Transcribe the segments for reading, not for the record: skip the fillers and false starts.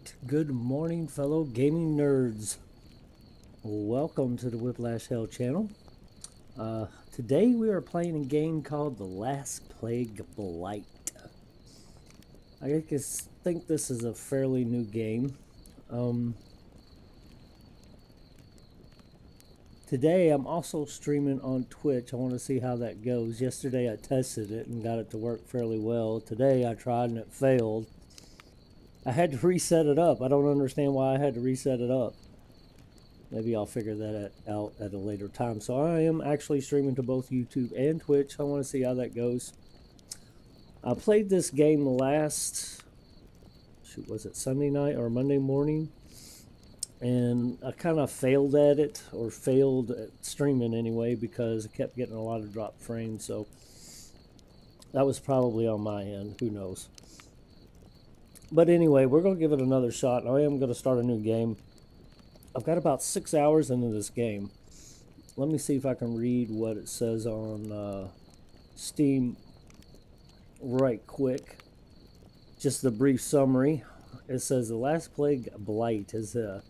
Alright, good morning fellow gaming nerds. Welcome to the Whiplash Hell channel. Today we are playing a game called The Last Plague Blight. I think this is a fairly new game. Today I'm also streaming on Twitch. I want to see how that goes. Yesterday I tested it and got it to work fairly well. Today I tried and it failed. I had to reset it up. I don't understand why I had to reset it up. Maybe I'll figure that out at a later time. So I am actually streaming to both YouTube and Twitch. I want to see how that goes. I played this game last, was it Sunday night or Monday morning? And I kind of failed at it, or failed at streaming anyway, because I kept getting a lot of drop frames. So that was probably on my end. Who knows? But anyway, we're going to give it another shot. I am going to start a new game. I've got about 6 hours into this game. Let me see if I can read what it says on Steam right quick. Just the brief summary. It says The Last Plague Blight is a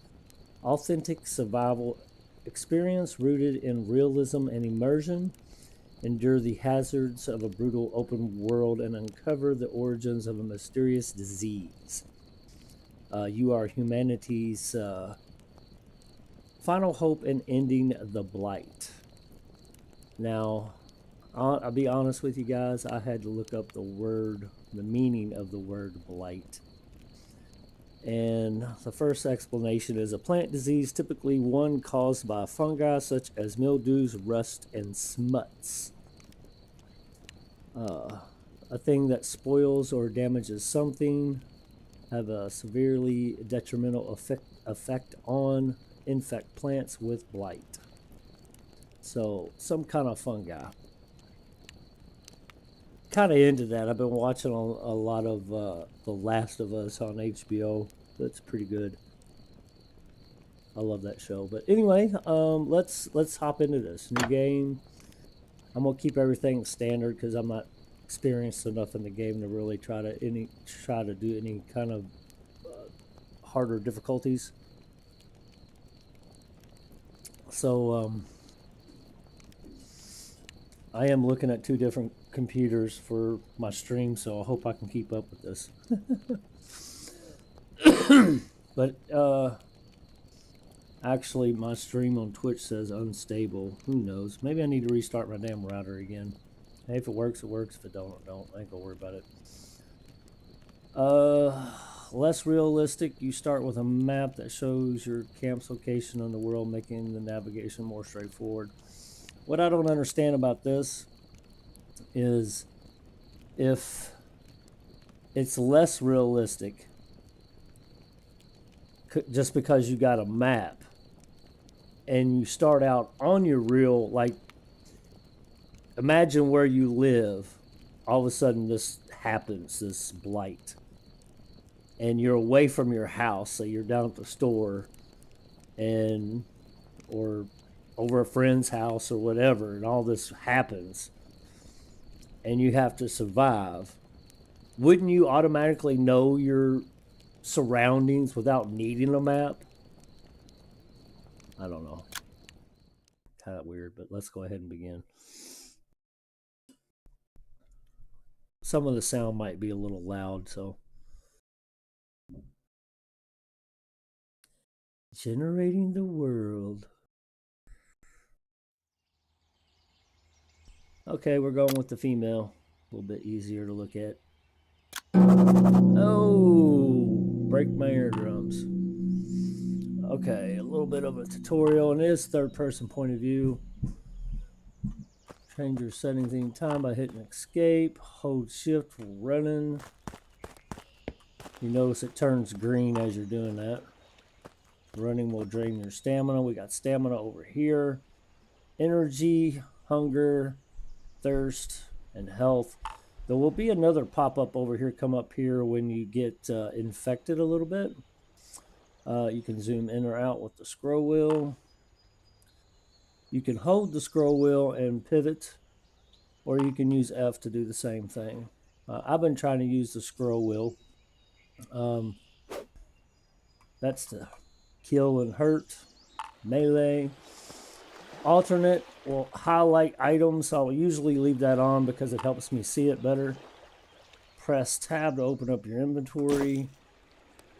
authentic survival experience rooted in realism and immersion. Endure the hazards of a brutal open world and uncover the origins of a mysterious disease. You are humanity's final hope in ending the blight. Now, I'll be honest with you guys, I had to look up the meaning of the word blight. And the first explanation is a plant disease, typically one caused by fungi such as mildews, rust, and smuts. A thing that spoils or damages something, have a severely detrimental effect on, infect plants with blight. So, some kind of fungi. Kind of into that. I've been watching a lot of The Last of Us on HBO. That's pretty good. I love that show. But anyway, let's hop into this new game. I'm gonna keep everything standard because I'm not experienced enough in the game to really try to do any kind of harder difficulties. So I am looking at 2 different computers for my stream, so I hope I can keep up with this. But actually my stream on Twitch says unstable. Who knows? Maybe I need to restart my damn router again. Hey, if it works, it works. If it don't, I ain't gonna worry about it. Less realistic. You start with a map that shows your camp's location in the world, making the navigation more straightforward. What I don't understand about this is if it's less realistic just because you got a map and you start out on your real, like, imagine where you live, all of a sudden this happens, this blight, and you're away from your house, so you're down at the store and or over a friend's house or whatever, and all this happens and you have to survive. Wouldn't you automatically know your surroundings without needing a map? I don't know. Kind of weird, but let's go ahead and begin. Some of the sound might be a little loud, so. Generating the world. Okay, we're going with the female. A little bit easier to look at. Oh, break my eardrums. Okay, a little bit of a tutorial, and it is third-person point of view. Change your settings anytime by hitting escape. Hold shift for running. You notice it turns green as you're doing that. Running will drain your stamina. We got stamina over here. Energy, hunger, thirst, and health. There will be another pop-up over here, come up here when you get infected a little bit. You can zoom in or out with the scroll wheel. You can hold the scroll wheel and pivot, or you can use F to do the same thing. I've been trying to use the scroll wheel. That's the kill and hurt. Melee. Alternate will highlight items. I'll usually leave that on because it helps me see it better. Press tab to open up your inventory.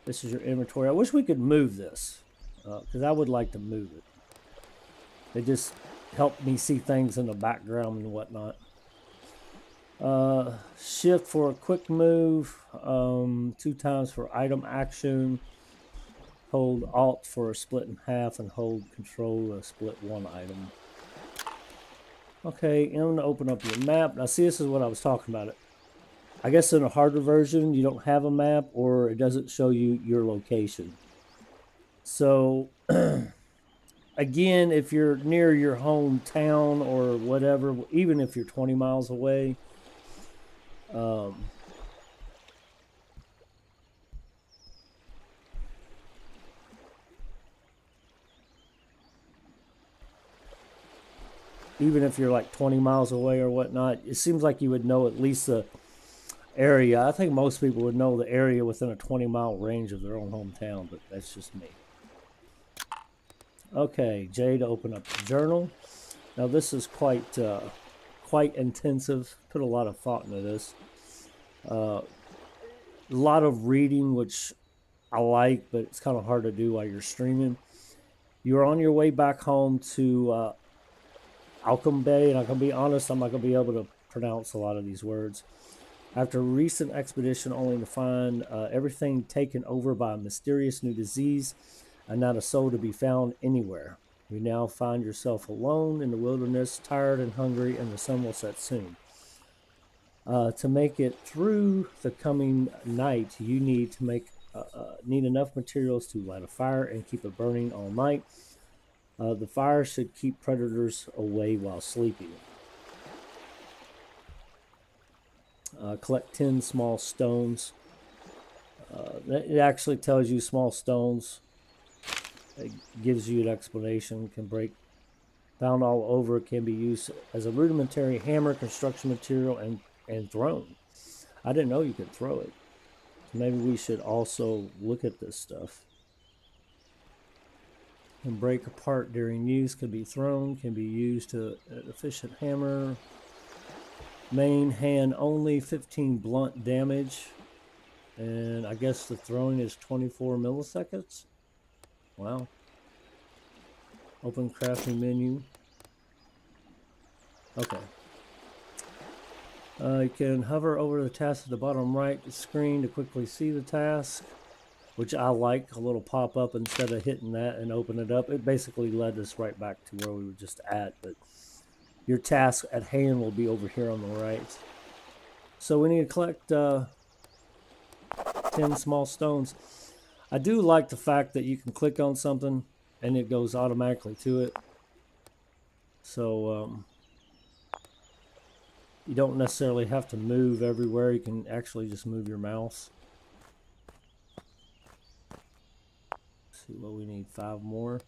This is your inventory. I wish we could move this because I would like to move it. They just help me see things in the background and whatnot. Shift for a quick move. 2 times for item action. Hold Alt for a split in half and hold Control to split one item. Okay, I'm going to open up your map. Now see, this is what I was talking about. I guess in a harder version, you don't have a map or it doesn't show you your location. So, again, if you're near your hometown or whatever, even if you're 20 miles away, even if you're like 20 miles away or whatnot, it seems like you would know at least the area. I think most people would know the area within a 20-mile range of their own hometown, but that's just me. Okay, J to open up the journal. Now this is quite intensive. Put a lot of thought into this. A lot of reading, which I like, but it's kind of hard to do while you're streaming. You're on your way back home to Alcom Bay, and I can be honest, I'm not going to be able to pronounce a lot of these words. After a recent expedition only to find everything taken over by a mysterious new disease and not a soul to be found anywhere, you now find yourself alone in the wilderness, tired and hungry, and the sun will set soon. To make it through the coming night, you need to need enough materials to light a fire and keep it burning all night. The fire should keep predators away while sleeping. Collect 10 small stones. It actually tells you small stones. It gives you an explanation. Can break. Found all over. Can be used as a rudimentary hammer, construction material, and thrown. I didn't know you could throw it. So maybe we should also look at this stuff. Can break apart during use. Can be thrown. Can be used to an efficient hammer. Main hand only, 15 blunt damage. And I guess the throwing is 24 milliseconds. Wow. Open crafting menu. Okay. You can hover over the task at the bottom right of the screen to quickly see the task, which I like, a little pop-up instead of hitting that and open it up. It basically led us right back to where we were just at, but your task at hand will be over here on the right. So we need to collect 10 small stones. I do like the fact that you can click on something and it goes automatically to it. So you don't necessarily have to move everywhere. You can actually just move your mouse. Let's see what we need. 5 more.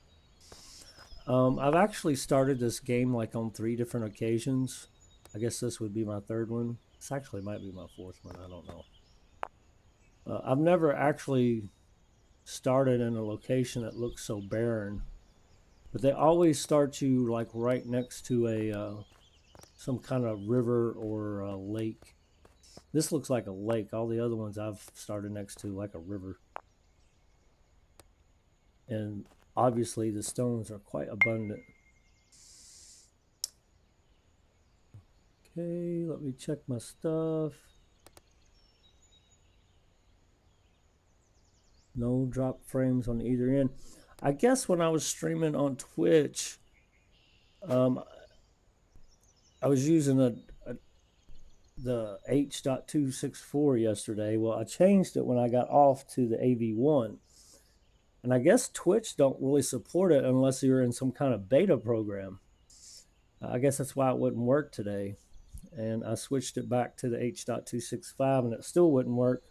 I've actually started this game like on 3 different occasions. I guess this would be my 3rd one. This actually might be my 4th one. I don't know. I've never actually started in a location that looks so barren, but they always start you like right next to a some kind of river or a lake. This looks like a lake. All the other ones I've started next to like a river. And obviously the stones are quite abundant. Okay, let me check my stuff. No drop frames on either end. I guess when I was streaming on Twitch, I was using the H.264 yesterday. Well, I changed it when I got off to the AV1. And I guess Twitch don't really support it unless you're in some kind of beta program. I guess that's why it wouldn't work today. And I switched it back to the H.265 and it still wouldn't work.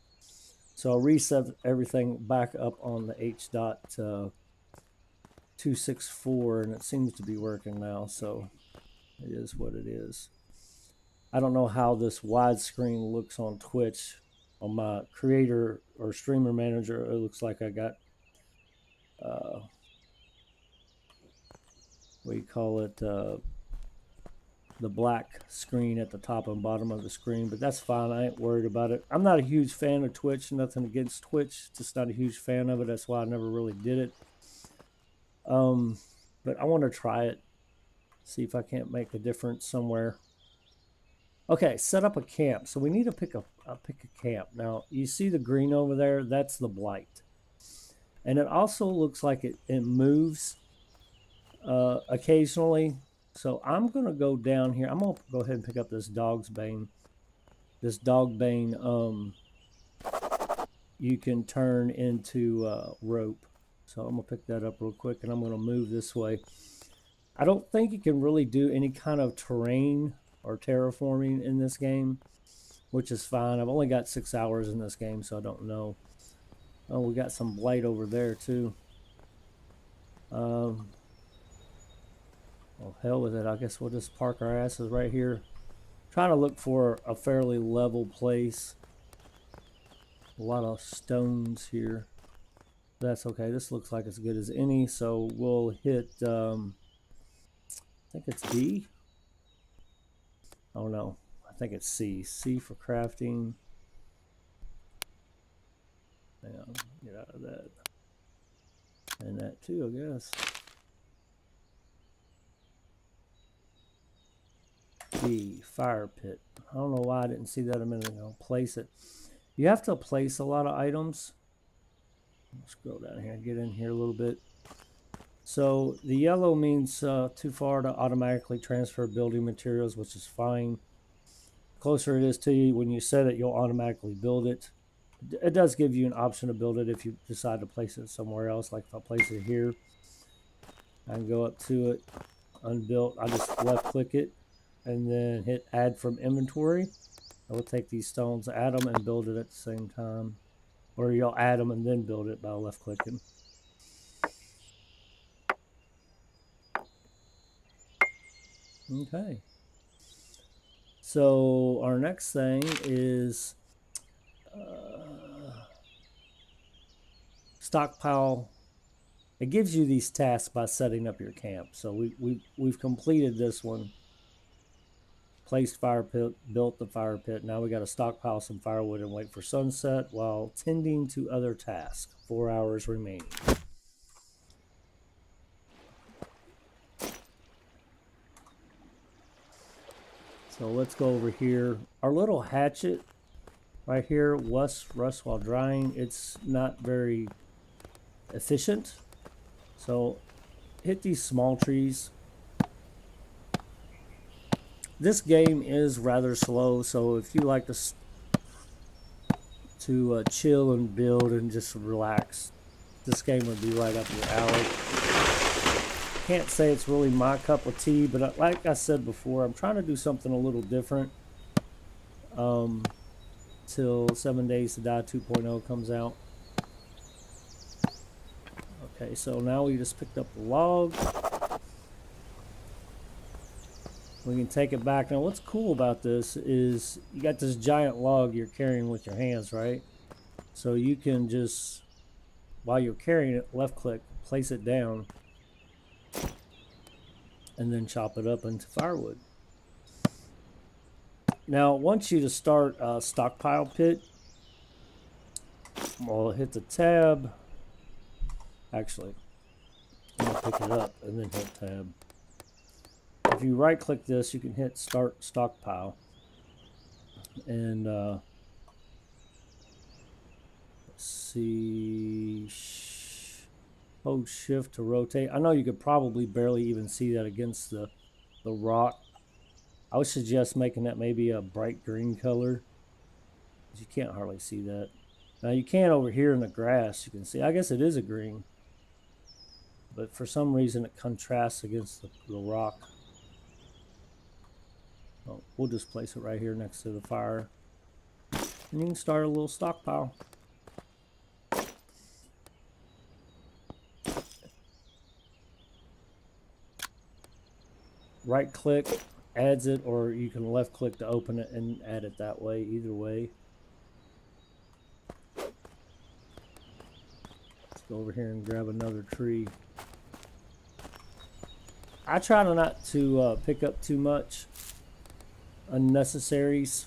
So I reset everything back up on the H.264 and it seems to be working now. So it is what it is. I don't know how this widescreen looks on Twitch. On my creator or streamer manager, it looks like I got what you call it, the black screen at the top and bottom of the screen, but that's fine. I ain't worried about it. I'm not a huge fan of Twitch. Nothing against Twitch, just not a huge fan of it. That's why I never really did it. But I want to try it, see if I can't make a difference somewhere. Okay, set up a camp. So we need to pick a camp. Now you see the green over there, that's the Blight, and it also looks like it moves occasionally. So I'm going to go down here. I'm going to go ahead and pick up this dog's bane. This dog bane, you can turn into rope. So I'm going to pick that up real quick, and I'm going to move this way. I don't think you can really do any kind of terrain or terraforming in this game, which is fine. I've only got 6 hours in this game, so I don't know. Oh, we got some blight over there, too. Well, hell with it. I guess we'll just park our asses right here. Trying to look for a fairly level place. A lot of stones here. That's okay. This looks like as good as any. So we'll hit, I think it's B. Oh no, I think it's C. C for crafting. Hang on, get out of that. And that too, I guess. B, fire pit. I don't know why I didn't see that a minute ago. Place it. You have to place a lot of items. Let's scroll down here and get in here a little bit. So the yellow means too far to automatically transfer building materials, which is fine. The closer it is to you, when you set it, you'll automatically build it. It does give you an option to build it if you decide to place it somewhere else. Like if I place it here, I can go up to it, unbuilt. I just left click it and then hit add from inventory. I will take these stones, add them, and build it at the same time. Or you'll add them and then build it by left clicking. Okay. So our next thing is stockpile. It gives you these tasks by setting up your camp. So we've completed this one. Placed fire pit, built the fire pit. Now we got to stockpile some firewood and wait for sunset while tending to other tasks. 4 hours remaining. So let's go over here. Our little hatchet right here, rust while drying. It's not very efficient. So hit these small trees. This game is rather slow, so if you like to chill and build and just relax, this game would be right up your alley. Can't say it's really my cup of tea, but like I said before, I'm trying to do something a little different till 7 Days to Die 2.0 comes out. Okay, so now we just picked up the log. We can take it back. Now what's cool about this is you got this giant log you're carrying with your hands, right? So you can just, while you're carrying it, left click, place it down, and then chop it up into firewood. Now, I want you to start a stockpile pit. I'll hit the tab. Actually, I'm going to pick it up and then hit tab. If you right click this, you can hit start stockpile. And let's see, hold shift to rotate. I know you could probably barely even see that against the rock. I would suggest making that maybe a bright green color, because you can't hardly see that. Now you can over here in the grass, you can see, I guess it is a green, but for some reason it contrasts against the rock. Oh, we'll just place it right here next to the fire, and you can start a little stockpile. Right click adds it, or you can left click to open it and add it that way. Either way. Let's go over here and grab another tree. I try not to pick up too much unnecessaries.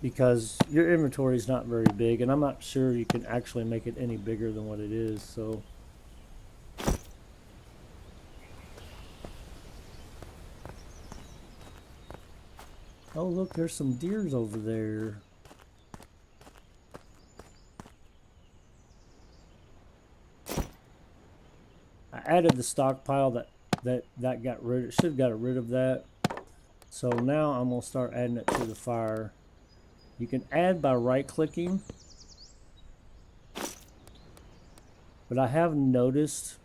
Because your inventory is not very big, and I'm not sure you can actually make it any bigger than what it is, so. Oh, look, there's some deers over there. I added the stockpile that got rid of, should have got rid of that. So now I'm gonna start adding it to the fire. You can add by right clicking, but I have noticed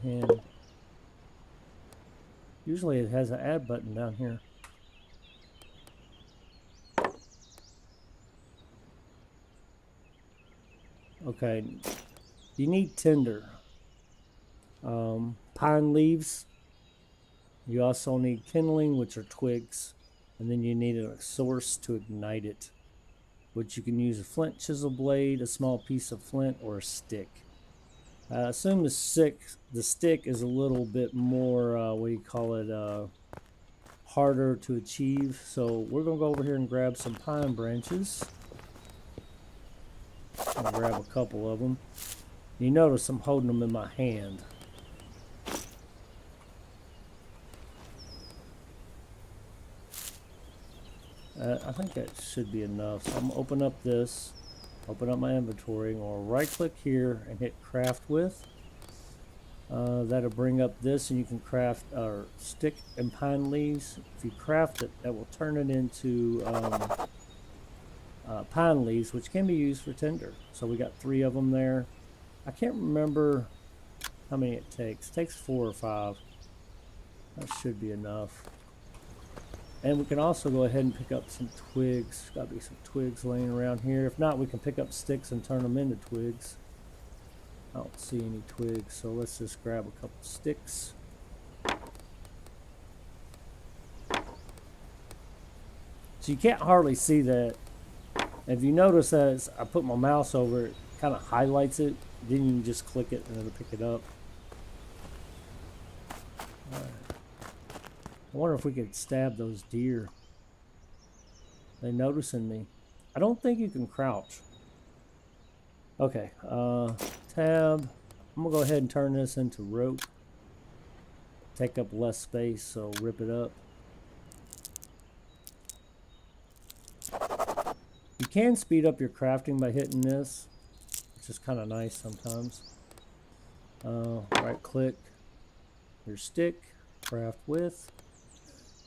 hang on. Usually it has an add button down here. Okay, you need tinder, pine leaves. You also need kindling, which are twigs, and then you need a source to ignite it, which you can use a flint chisel blade, a small piece of flint, or a stick. I assume the stick is a little bit more, what do you call it, harder to achieve. So we're going to go over here and grab some pine branches. I'll grab a couple of them. You notice I'm holding them in my hand. I think that should be enough. So I'm going to open up this, open up my inventory, or right click here and hit craft with. That'll bring up this, and you can craft stick and pine leaves. If you craft it, that will turn it into pine leaves, which can be used for tinder. So we got 3 of them there. I can't remember how many it takes. It takes 4 or 5. That should be enough. And we can also go ahead and pick up some twigs. Got to be some twigs laying around here. If not, we can pick up sticks and turn them into twigs. I don't see any twigs, so let's just grab a couple sticks. So you can't hardly see that. If you notice that as I put my mouse over it, kind of highlights it. Then you can just click it and it'll pick it up. All right. I wonder if we could stab those deer. They noticing me. I don't think you can crouch. Okay, tab. I'm gonna go ahead and turn this into rope. Take up less space, so rip it up. You can speed up your crafting by hitting this, which is kind of nice sometimes. Right click your stick, craft with.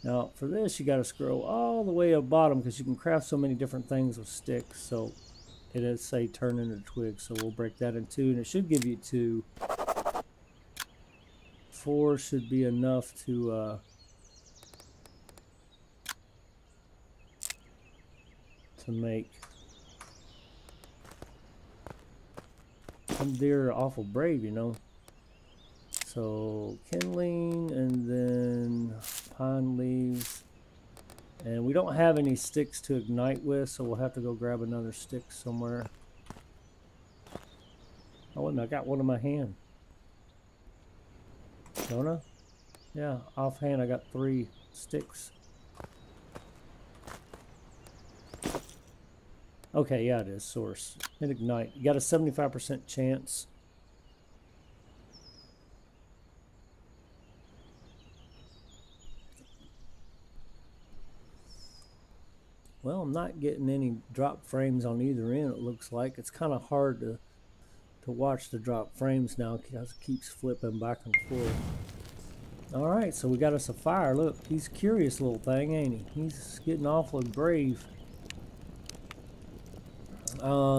Now for this you got to scroll all the way up bottom because you can craft so many different things with sticks. So it is say turn into twigs, so we'll break that in 2, and it should give you 2. 4 should be enough to make. Some deer are awful brave, you know. So kindling and then pine leaves. And we don't have any sticks to ignite with, so we'll have to go grab another stick somewhere. Oh, and I got one in my hand. Don't I? Yeah, offhand I got 3 sticks. Okay, yeah, it is source. Hit ignite. You got a 75% chance. Well, I'm not getting any drop frames on either end. It looks like it's kind of hard to watch the drop frames now because it keeps flipping back and forth. All right, so we got us a fire. Look, he's a curious little thing, ain't he? He's getting awfully brave.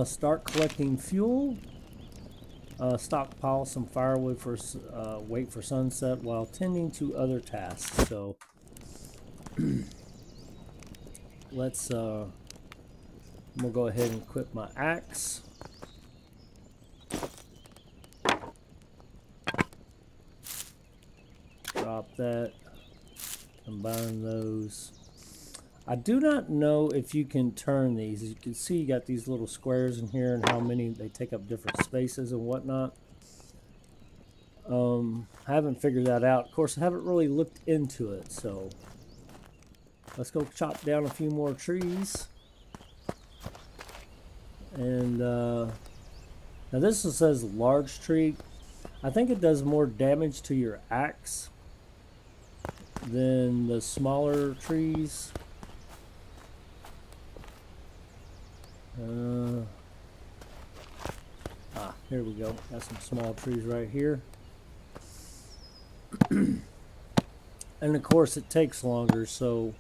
Start collecting fuel. Stockpile some firewood for wait for sunset while tending to other tasks. So let's I'm gonna go ahead and equip my axe. Drop that. Combine those. I do not know if you can turn these. As you can see, you got these little squares in here and how many they take up different spaces and whatnot. I haven't figured that out. Of course, I haven't really looked into it, so let's go chop down a few more trees. And now this says large tree. I think it does more damage to your axe than the smaller trees. Here we go. Got some small trees right here. And of course it takes longer, so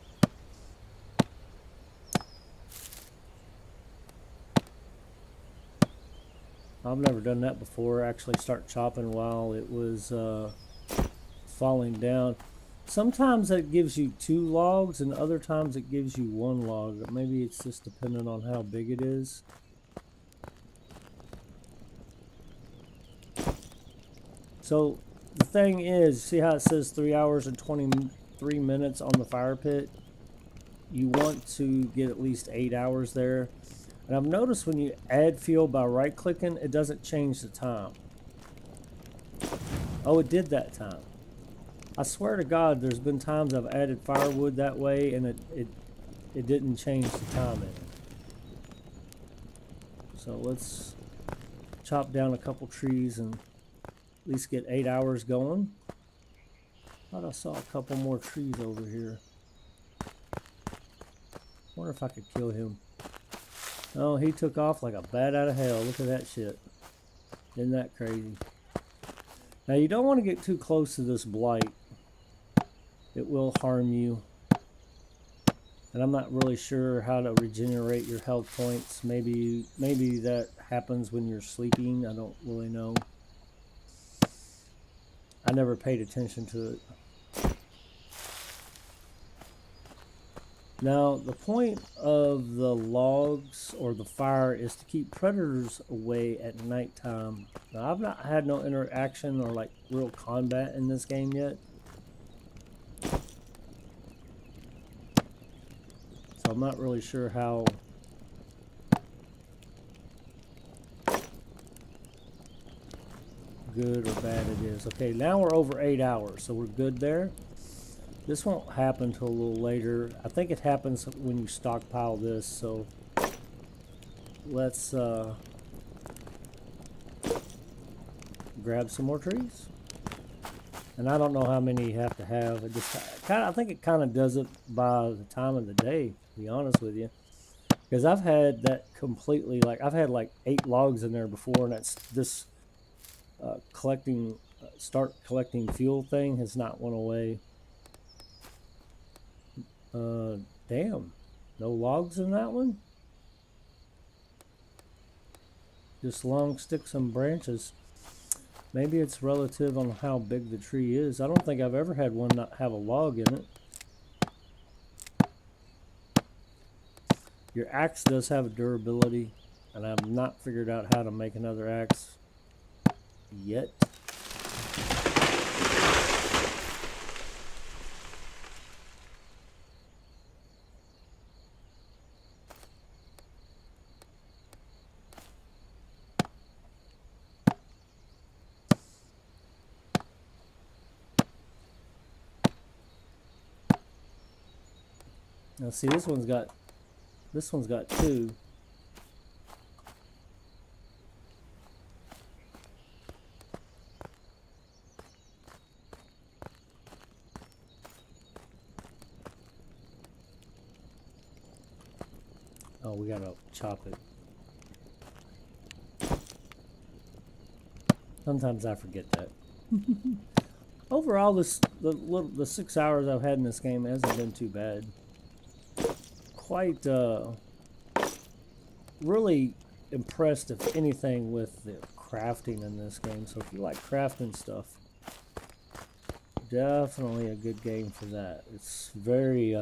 I've never done that before. Actually start chopping while it was falling down. Sometimes it gives you 2 logs and other times it gives you 1 log. Maybe it's just dependent on how big it is. So the thing is, see how it says 3 hours and 23 minutes on the fire pit? You want to get at least 8 hours there. And I've noticed when you add fuel by right clicking, it doesn't change the time. Oh, it did that time. I swear to God, there's been times I've added firewood that way and it didn't change the time in it. So let's chop down a couple trees and at least get 8 hours going. Thought I saw a couple more trees over here. Wonder if I could kill him. Oh, he took off like a bat out of hell. Look at that shit. Isn't that crazy? Now you don't want to get too close to this blight. It will harm you. And I'm not really sure how to regenerate your health points. Maybe that happens when you're sleeping. I don't really know. I never paid attention to it. Now, the point of the logs or the fire is to keep predators away at nighttime. Now, I've not had no interaction or like real combat in this game yet. So I'm not really sure how good or bad it is. Okay, now we're over 8 hours, so we're good there. This won't happen till a little later. I think it happens when you stockpile this, so let's grab some more trees. And I don't know how many you have to have. It just I think it kind of does it by the time of the day, to be honest with you. Because I've had that completely, like I've had like 8 logs in there before, and that's this start collecting fuel thing has not went away. Damn, no logs in that one? Just long sticks and branches. Maybe it's relative on how big the tree is. I don't think I've ever had one not have a log in it. Your axe does have a durability, and I've not figured out how to make another axe yet. Now see, this one's got 2. Oh, we gotta chop it. Sometimes I forget that. Overall, the 6 hours I've had in this game hasn't been too bad. Quite really impressed, if anything, with the crafting in this game. So if you like crafting stuff, definitely a good game for that. It's very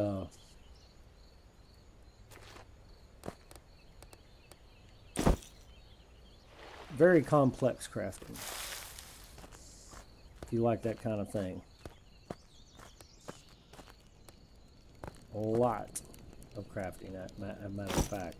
very complex crafting, if you like that kind of thing. A lot of crafting, as a matter of fact.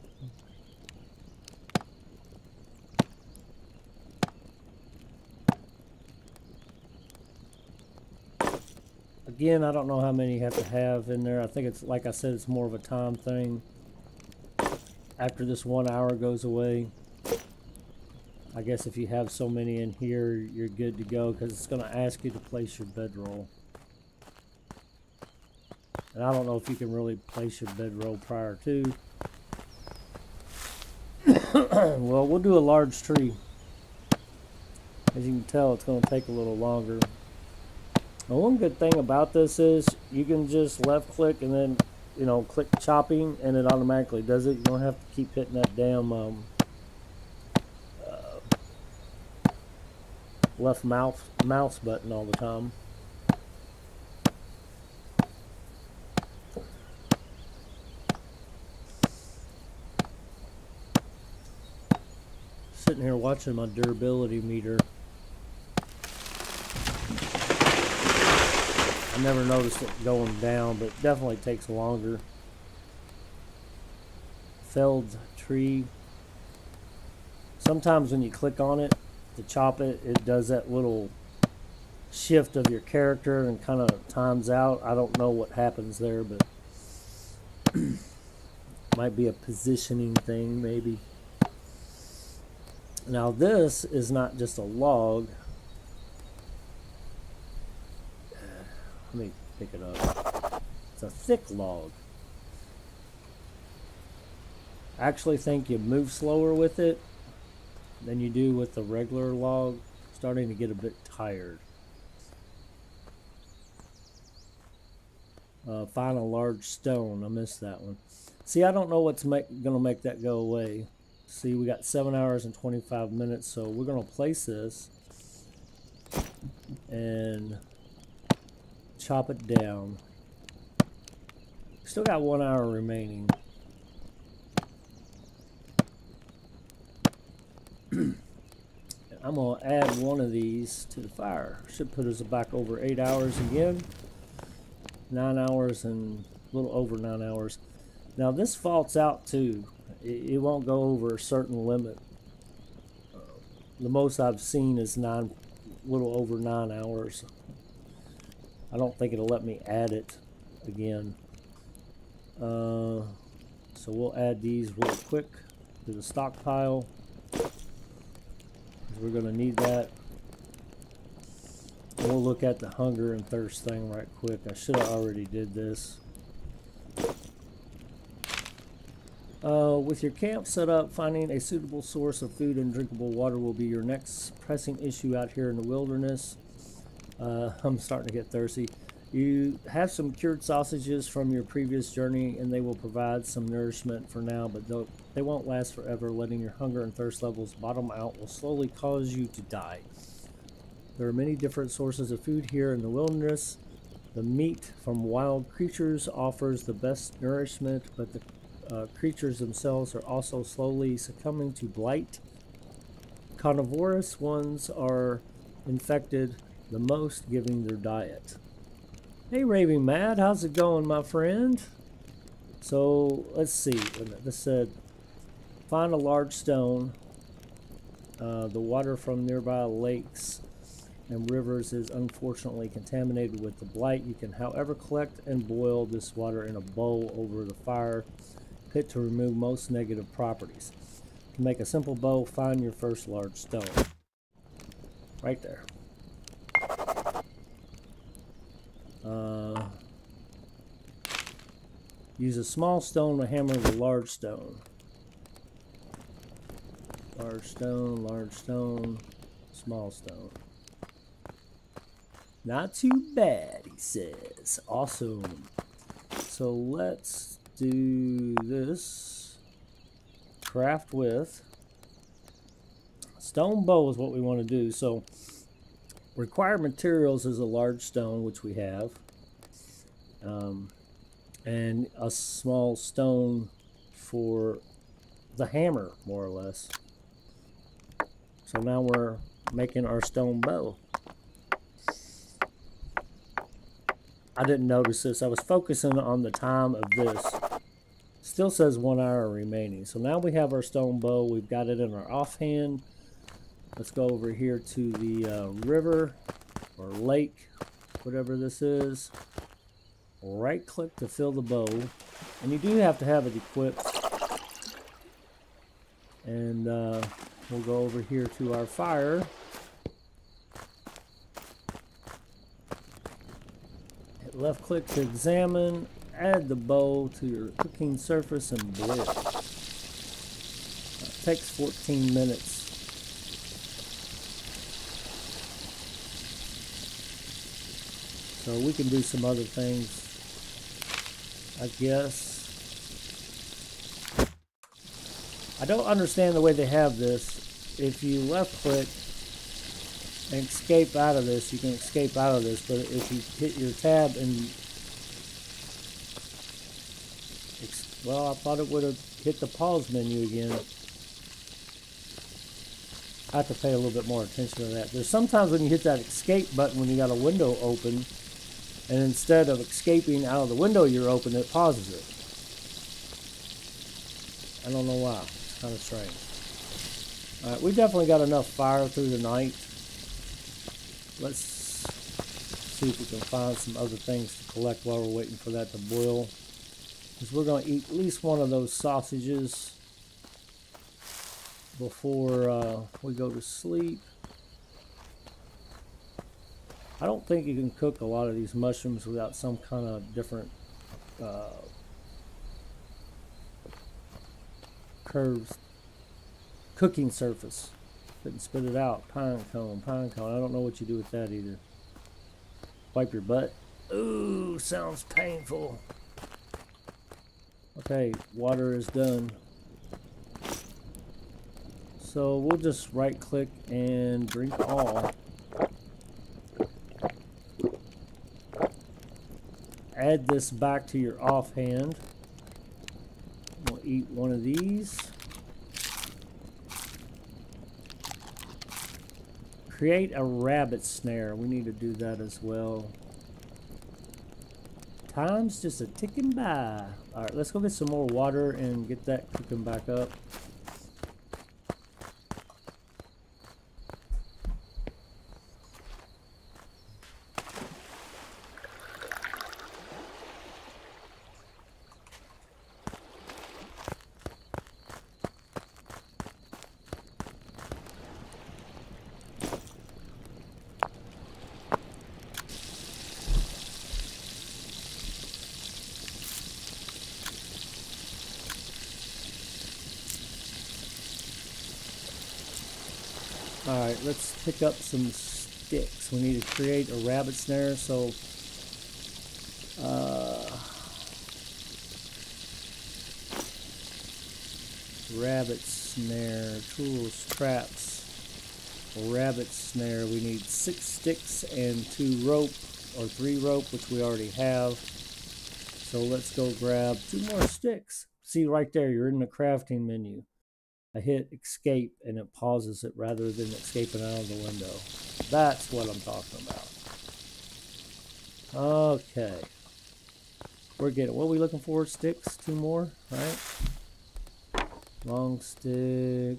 Again, I don't know how many you have to have in there. I think it's, like I said, it's more of a time thing. After this 1 hour goes away, I guess if you have so many in here, you're good to go, because it's going to ask you to place your bedroll. And I don't know if you can really place your bedroll prior to. Well, we'll do a large tree. As you can tell, it's going to take a little longer. Now, one good thing about this is you can just left click and then, you know, click chopping and it automatically does it. You don't have to keep hitting that damn left mouse button all the time. Sitting here watching my durability meter. I never noticed it going down, but it definitely takes longer. Felled tree. Sometimes when you click on it to chop it, it does that little shift of your character and kind of times out. I don't know what happens there, but might be a positioning thing, maybe. Now this is not just a log. Let me pick it up. It's a thick log. I actually think you move slower with it than you do with the regular log. Starting to get a bit tired. Find a large stone. I missed that one. See, I don't know what's gonna make that go away. See, we got 7 hours and 25 minutes, so we're gonna place this and chop it down. Still got 1 hour remaining. I'm gonna add one of these to the fire. Should put us back over 8 hours again. 9 hours and a little over 9 hours. Now this faults out too. It won't go over a certain limit. The most I've seen is a little over 9 hours. I don't think it'll let me add it again. So we'll add these real quick to the stockpile. We're going to need that. We'll look at the hunger and thirst thing right quick. I should have already did this. With your camp set up, finding a suitable source of food and drinkable water will be your next pressing issue out here in the wilderness. I'm starting to get thirsty. You have some cured sausages from your previous journey, and they will provide some nourishment for now, but they won't last forever. Letting your hunger and thirst levels bottom out will slowly cause you to die. There are many different sources of food here in the wilderness. The meat from wild creatures offers the best nourishment, but the creatures themselves are also slowly succumbing to blight. Carnivorous ones are infected the most, giving their diet. Hey Raving Mad, how's it going, my friend? So let's see. This said, find a large stone. The water from nearby lakes and rivers is unfortunately contaminated with the blight. You can, however, collect and boil this water in a bowl over the fire pit to remove most negative properties. To make a simple bowl, find your first large stone. Right there. Use a small stone to hammer the large stone. Large stone, small stone. Not too bad, he says. Awesome. So let's do this. Craft with. Stone bow is what we want to do. So required materials is a large stone, which we have. And a small stone for the hammer, more or less. So now we're making our stone bow. I didn't notice this. I was focusing on the time of this. Still says 1 hour remaining. So now we have our stone bow. We've got it in our offhand. Let's go over here to the river or lake, whatever this is. Right click to fill the bow. And you do have to have it equipped. And we'll go over here to our fire. Hit left click to examine. Add the bow to your cooking surface and Blight. It takes 14 minutes. So we can do some other things, I guess. I don't understand the way they have this. If you left click and escape out of this, you can escape out of this, but if you hit your tab and well, I thought it would have hit the pause menu again. I have to pay a little bit more attention to that. There's sometimes when you hit that escape button when you got a window open, and instead of escaping out of the window you're open, it pauses it. I don't know why. It's kind of strange. Alright, we definitely got enough fire through the night. Let's see if we can find some other things to collect while we're waiting for that to boil. Because we're going to eat at least one of those sausages before we go to sleep. I don't think you can cook a lot of these mushrooms without some kind of different curved cooking surface. Couldn't spit it out. Pine cone, pine cone. I don't know what you do with that either. Wipe your butt. Ooh, sounds painful. Okay, water is done. So we'll just right click and drink all. Add this back to your offhand. We'll eat one of these. Create a rabbit snare. We need to do that as well. Time's just a ticking by. Alright, let's go get some more water and get that cooking back up. Alright, let's pick up some sticks. We need to create a rabbit snare, so rabbit snare, tools, traps, rabbit snare. We need 6 sticks and 2 rope, or 3 rope, which we already have. So let's go grab 2 more sticks. See right there, you're in the crafting menu. I hit escape and it pauses it rather than escaping out of the window. That's what I'm talking about. Okay. We're getting, what are we looking for? Sticks? 2 more, right? Long stick.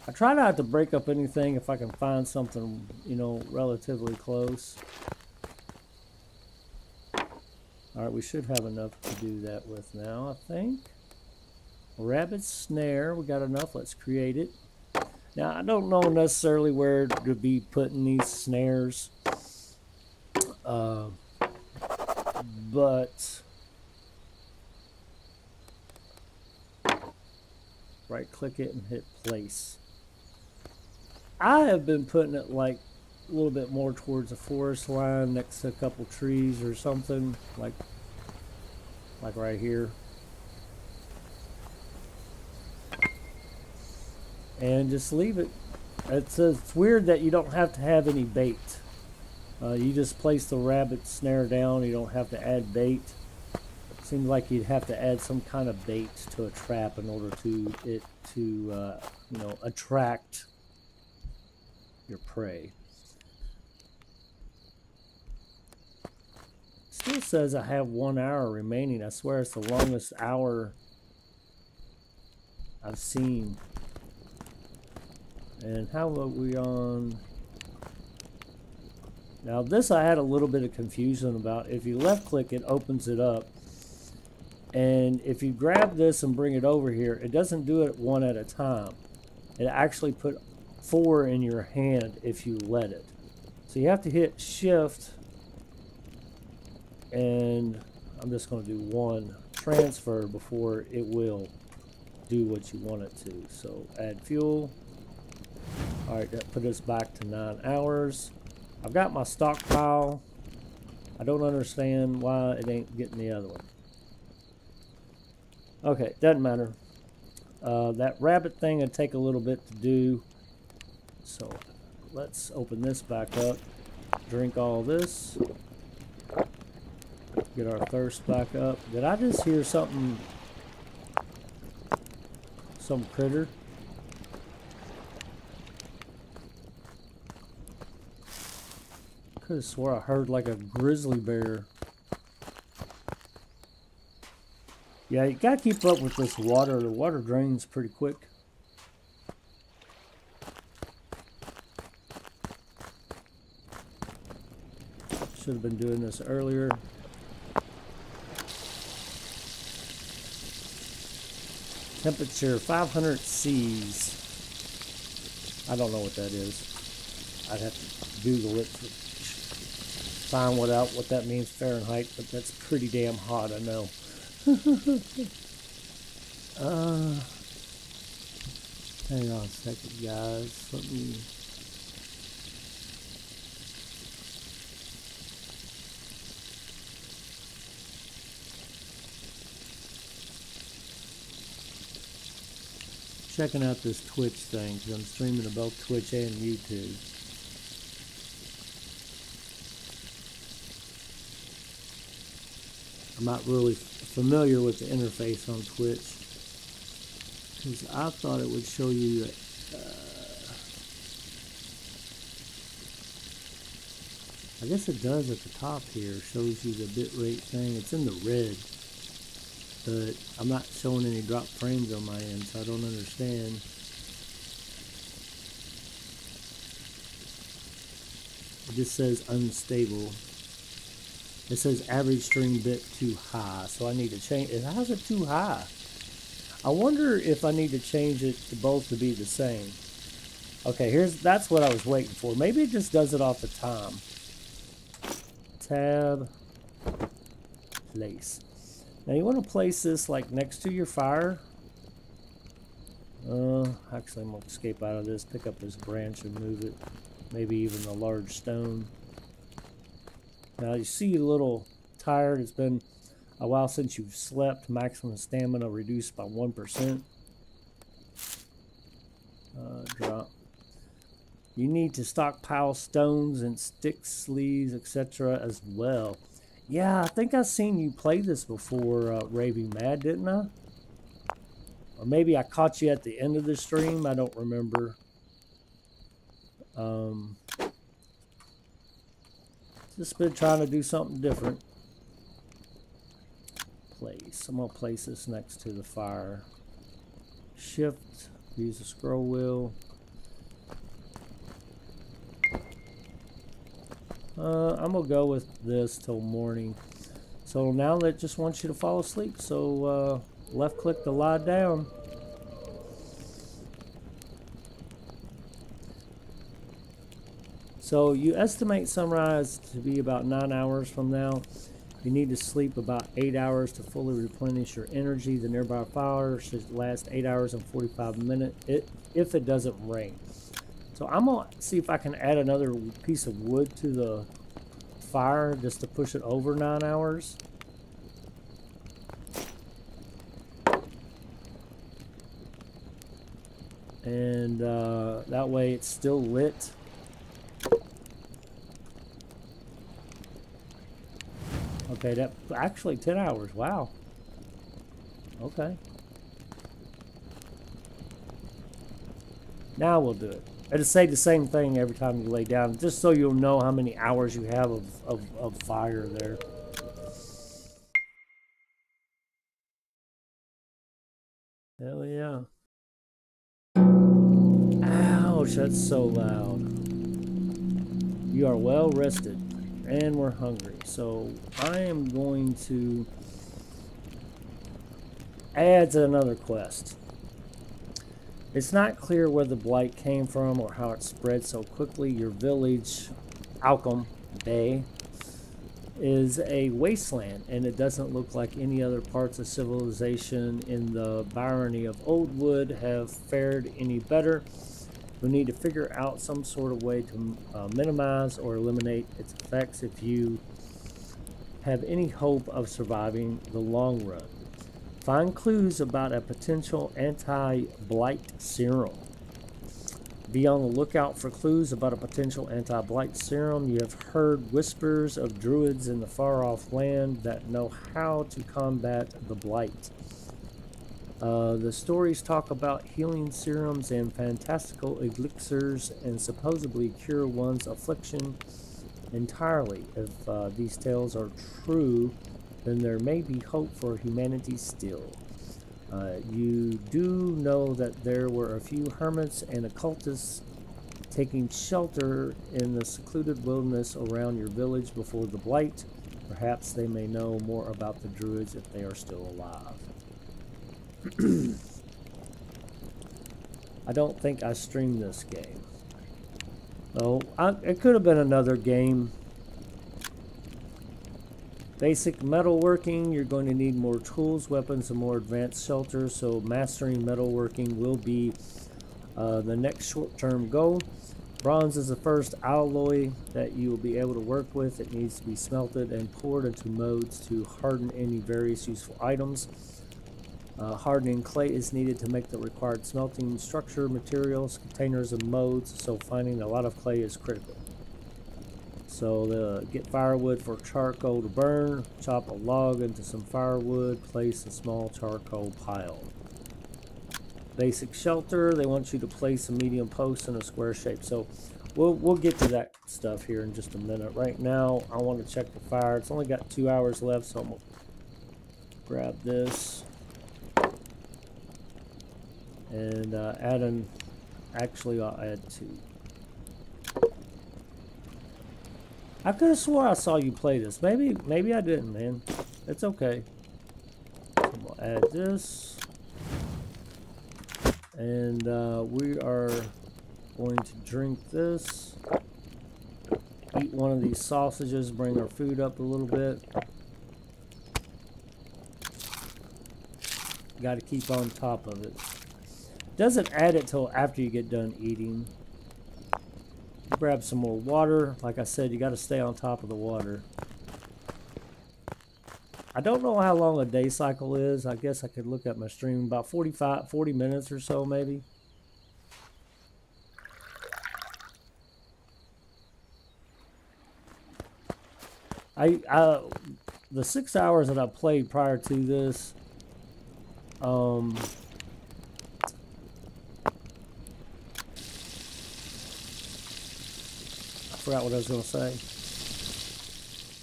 I try not to break up anything if I can find something, you know, relatively close. Alright, we should have enough to do that with now, I think. Rabbit snare, we got enough. Let's create it. Now, I don't know necessarily where to be putting these snares, but right click it and hit place. I have been putting it like a little bit more towards the forest line next to a couple trees or something, like right here. And just leave it. It's weird that you don't have to have any bait. You just place the rabbit snare down. You don't have to add bait. It seems like you'd have to add some kind of bait to a trap in order to you know, attract your prey. Still says I have 1 hour remaining. I swear it's the longest hour I've seen. And how are we on? Now this I had a little bit of confusion about. If you left click, it opens it up. And if you grab this and bring it over here, it doesn't do it one at a time. It actually put 4 in your hand if you let it. So you have to hit shift, and I'm just going to do 1 transfer before it will do what you want it to. So add fuel. Alright, that put us back to 9 hours. I've got my stockpile. I don't understand why it ain't getting the other one. Okay, doesn't matter. That rabbit thing would take a little bit to do. So let's open this back up. Drink all this. Get our thirst back up. Did I just hear something? Some critter? Could have swore I heard like a grizzly bear. Yeah, you gotta keep up with this water. The water drains pretty quick. Should have been doing this earlier. Temperature 500 C's. I don't know what that is. I'd have to Google it to find what that means Fahrenheit, but that's pretty damn hot, I know. Hang on a second, guys. Let me. Checking out this Twitch thing because I'm streaming to both Twitch and YouTube. I'm not really familiar with the interface on Twitch because I thought it would show you that, I guess it does at the top here, shows you the bitrate thing. It's in the red, but I'm not showing any drop frames on my end, so I don't understand. It just says unstable. It says average stream bit too high, so I need to change it. How's it too high? I wonder if I need to change it to both to be the same. Okay, that's what I was waiting for. Maybe it just does it off the time. Tab, place. Now you want to place this like next to your fire. Actually I'm going to escape out of this, pick up this branch and move it. Maybe even a large stone. Now you see you're a little tired. It's been a while since you've slept. Maximum stamina reduced by 1%. Drop. You need to stockpile stones and sticks, sleeves, etc. as well. Yeah, I think I've seen you play this before, Raving Mad, didn't I? Or maybe I caught you at the end of the stream. I don't remember. Just been trying to do something different. Place. I'm going to place this next to the fire. Shift. Use the scroll wheel. I'm going to go with this till morning. So now that just wants you to fall asleep. So left click to lie down. So you estimate sunrise to be about 9 hours from now. You need to sleep about 8 hours to fully replenish your energy. The nearby fire should last 8 hours and 45 minutes if it doesn't rain. So I'm going to see if I can add another piece of wood to the fire just to push it over 9 hours. And that way it's still lit. Okay, that actually 10 hours. Wow. Okay. Now we'll do it. It'll say the same thing every time you lay down, just so you'll know how many hours you have of fire there. Hell yeah. Ouch, that's so loud. You are well rested, and we're hungry. So I am going to add another quest. It's not clear where the blight came from or how it spread so quickly. Your village, Alchem Bay, is a wasteland, and it doesn't look like any other parts of civilization in the barony of Oldwood have fared any better. We need to figure out some sort of way to minimize or eliminate its effects if you have any hope of surviving the long run. Find clues about a potential anti-blight serum. Be on the lookout for clues about a potential anti-blight serum. You have heard whispers of druids in the far-off land that know how to combat the blight. The stories talk about healing serums and fantastical elixirs and supposedly cure one's affliction entirely. If these tales are true, then there may be hope for humanity still. You do know that there were a few hermits and occultists taking shelter in the secluded wilderness around your village before the blight. Perhaps they may know more about the druids if they are still alive. I don't think I streamed this game. Oh, it could have been another game. Basic metalworking, you're going to need more tools, weapons, and more advanced shelter, so mastering metalworking will be the next short-term goal. Bronze is the first alloy that you will be able to work with. It needs to be smelted and poured into modes to harden any various useful items. Hardening clay is needed to make the required smelting structure, materials, containers, and modes, so finding a lot of clay is critical. So get firewood for charcoal to burn, chop a log into some firewood, place a small charcoal pile. Basic shelter, they want you to place a medium post in a square shape. So we'll get to that stuff here in just a minute. Right now, I want to check the fire. It's only got 2 hours left, so I'm going to grab this. And actually I'll add 2. I could have swore I saw you play this. Maybe I didn't, man. It's okay. So we'll add this. And we are going to drink this. Eat one of these sausages, bring our food up a little bit. Got to keep on top of it. Doesn't add it till after you get done eating. Grab some more water. Like I said, you got to stay on top of the water. I don't know how long a day cycle is. I guess I could look at my stream. About 40 minutes or so, maybe. The 6 hours that I played prior to this, I forgot what I was going to say.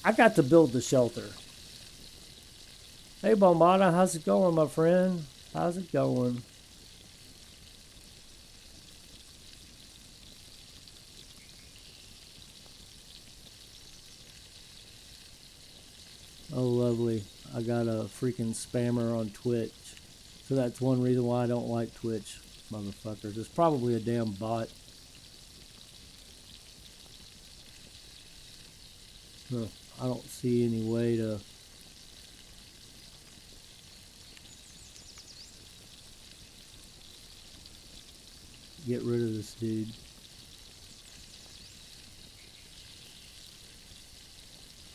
I got to build the shelter. Hey, Bomada, how's it going, my friend? How's it going? Oh, lovely. I got a freaking spammer on Twitch. So that's one reason why I don't like Twitch, motherfuckers. It's probably a damn bot. I don't see any way to get rid of this dude.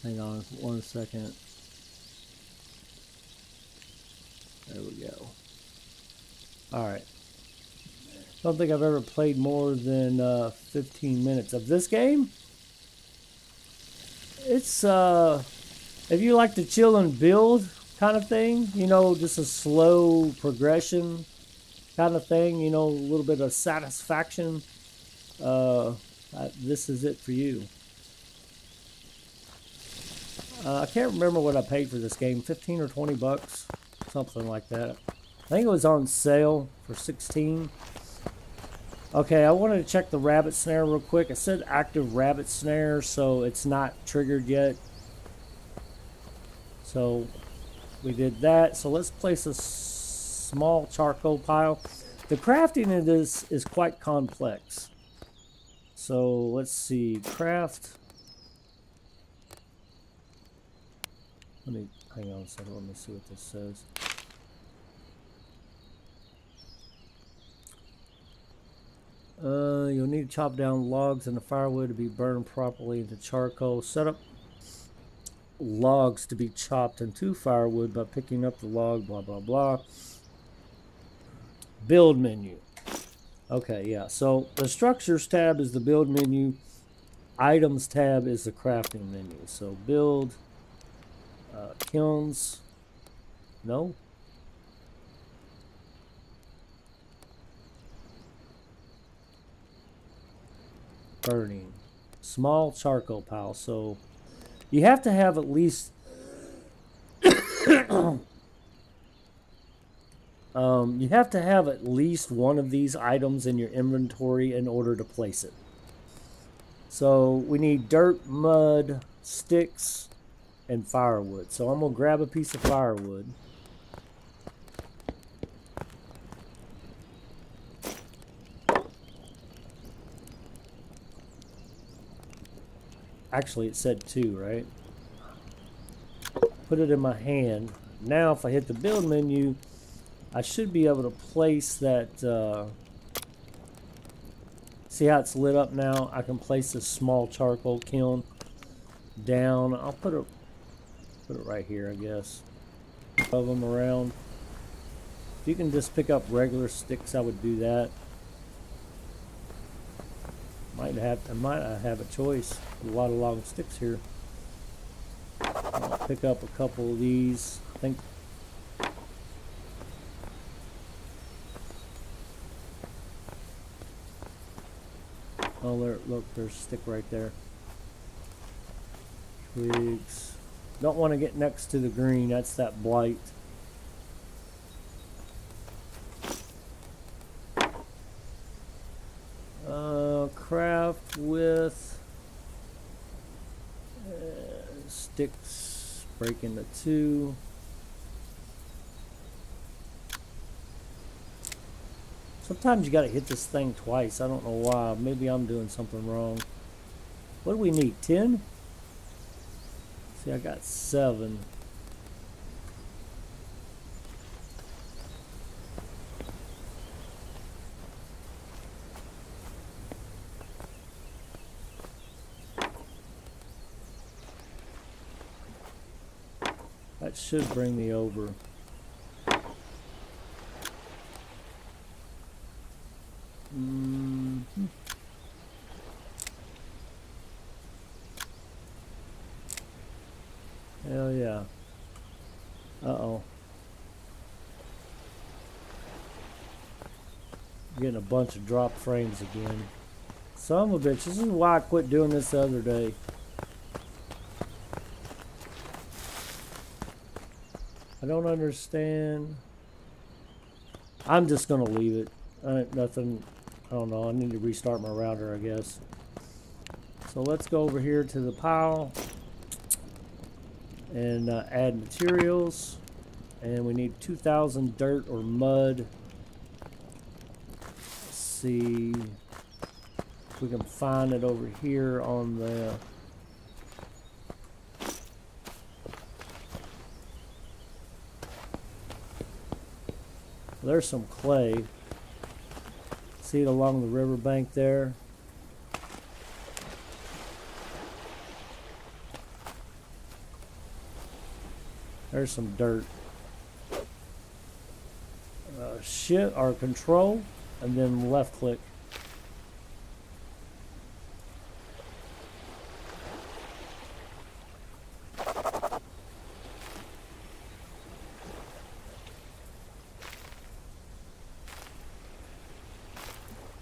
Hang on 1 second. There we go. Alright. Don't think I've ever played more than 15 minutes of this game. It's if you like to chill and build kind of thing, you know, just a slow progression. kind of thing, you know, a little bit of satisfaction, this is it for you. I can't remember what I paid for this game, 15 or 20 bucks, something like that. I think it was on sale for 16. Okay, I wanted to check the rabbit snare real quick. It said active rabbit snare, so it's not triggered yet. So we did that. So let's place a small charcoal pile. The crafting in this is quite complex. So let's see, craft. Let me hang on a second. Let me see what this says. You'll need to chop down logs and the firewood to be burned properly into charcoal. Set up logs to be chopped into firewood by picking up the log, blah, blah, blah. Build menu. Okay, yeah. So the structures tab is the build menu. Items tab is the crafting menu. So build, kilns. No. Burning. Small charcoal pile. So you have to have at least you have to have at least one of these items in your inventory in order to place it. So we need dirt, mud, sticks, and firewood. So I'm going to grab a piece of firewood. Actually, it said 2, right? Put it in my hand. Now, if I hit the build menu, I should be able to place that. See how it's lit up now? I can place this small charcoal kiln down. I'll put it right here, I guess. Of them around. If you can just pick up regular sticks, I would do that. I might have a choice. A lot of long sticks here. I'll pick up a couple of these. I think. Oh, there! Look, there's a stick right there. Twigs. Don't want to get next to the green. That's that blight. Craft with sticks. Break into 2. Sometimes you got to hit this thing twice. I don't know why. Maybe I'm doing something wrong. What do we need? 10? See, I got 7. That should bring me over. Hell yeah. Uh-oh. Getting a bunch of drop frames again. Son of a bitch. This is why I quit doing this the other day. I don't understand. I'm just gonna leave it. Nothing. I don't know. I need to restart my router, I guess. So let's go over here to the pile and add materials. And we need 2,000 dirt or mud. Let's see if we can find it over here on the. There's some clay. See it along the riverbank there. There's some dirt. Shift or control, and then left click.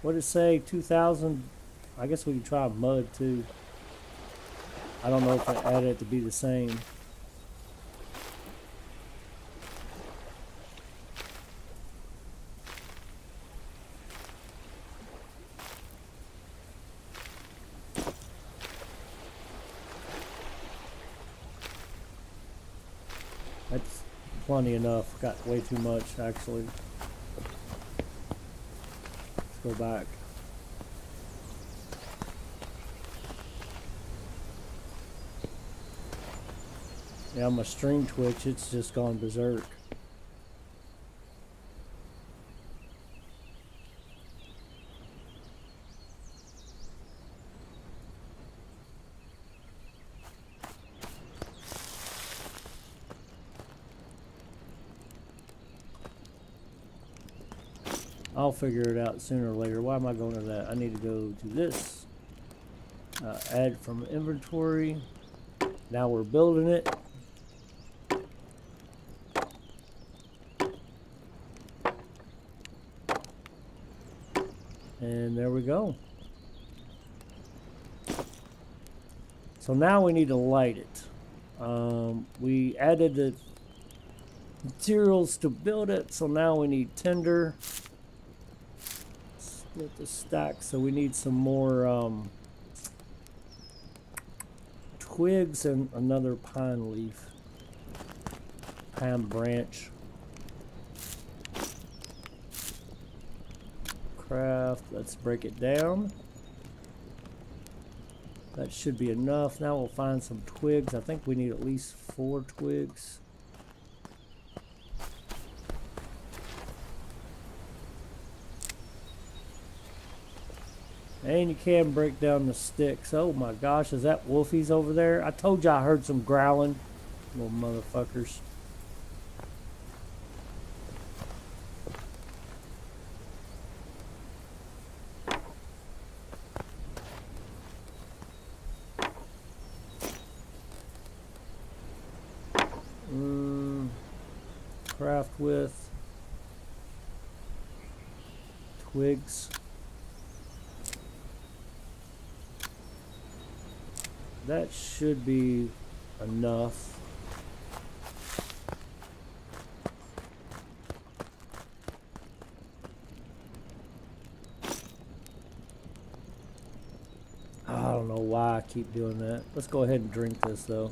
What did it say? 2,000. I guess we can try mud too. I don't know if I added it to be the same. That's plenty enough. Got way too much actually. Let's go back. Yeah, my stream Twitch, it's just gone berserk. I'll figure it out sooner or later. Why am I going to that? I need to go to this. Add from inventory. Now we're building it. And there we go. So now we need to light it. We added the materials to build it, so now we need tinder. Split the stack, so we need some more twigs and another pine leaf. Pine branch. Craft, let's break it down. That should be enough. Now we'll find some twigs. I think we need at least 4 twigs. And you can break down the sticks. Oh my gosh, is that wolfies over there? I told you I heard some growling. Little motherfuckers. Craft with twigs. That should be enough. I don't know why I keep doing that. Let's go ahead and drink this though.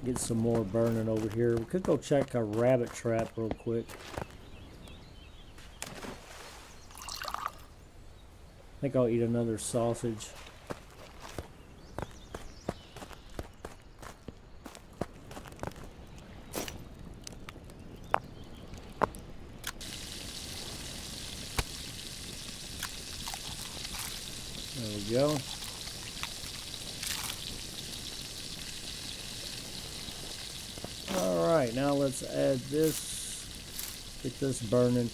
Get some more burning over here. We could go check a rabbit trap real quick. I think I'll eat another sausage. There we go. Alright, now let's add this. Get this burning.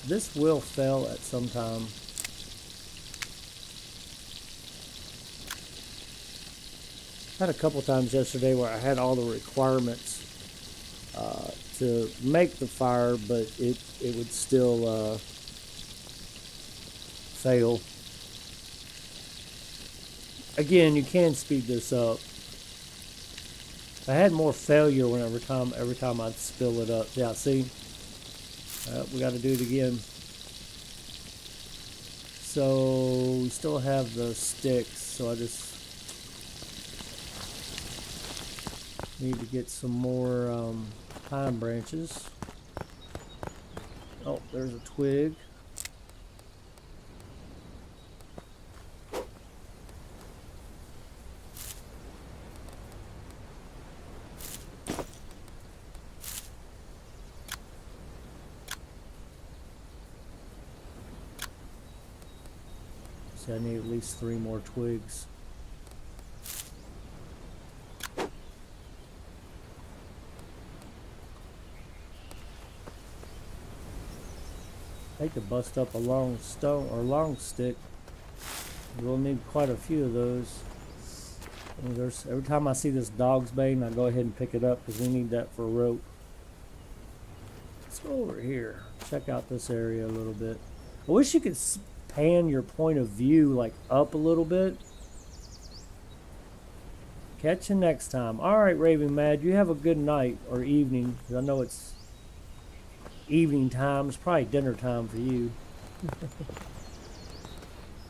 This will fail at some time. I had a couple times yesterday where I had all the requirements to make the fire, but it would still fail. Again, you can speed this up. I had more failure every time I'd spill it up. Yeah, see? We got to do it again. So we still have the sticks, so I just need to get some more pine branches. Oh, there's a twig. I need at least 3 more twigs. I hate to bust up a long stone or long stick. We'll need quite a few of those. There's every time I see this dog's bane, I go ahead and pick it up because we need that for rope. Let's go over here. Check out this area a little bit. I wish you could pan your point of view like up a little bit. Catch you next time. Alright, Raving Mad, you have a good night or evening. Because I know it's evening time. It's probably dinner time for you.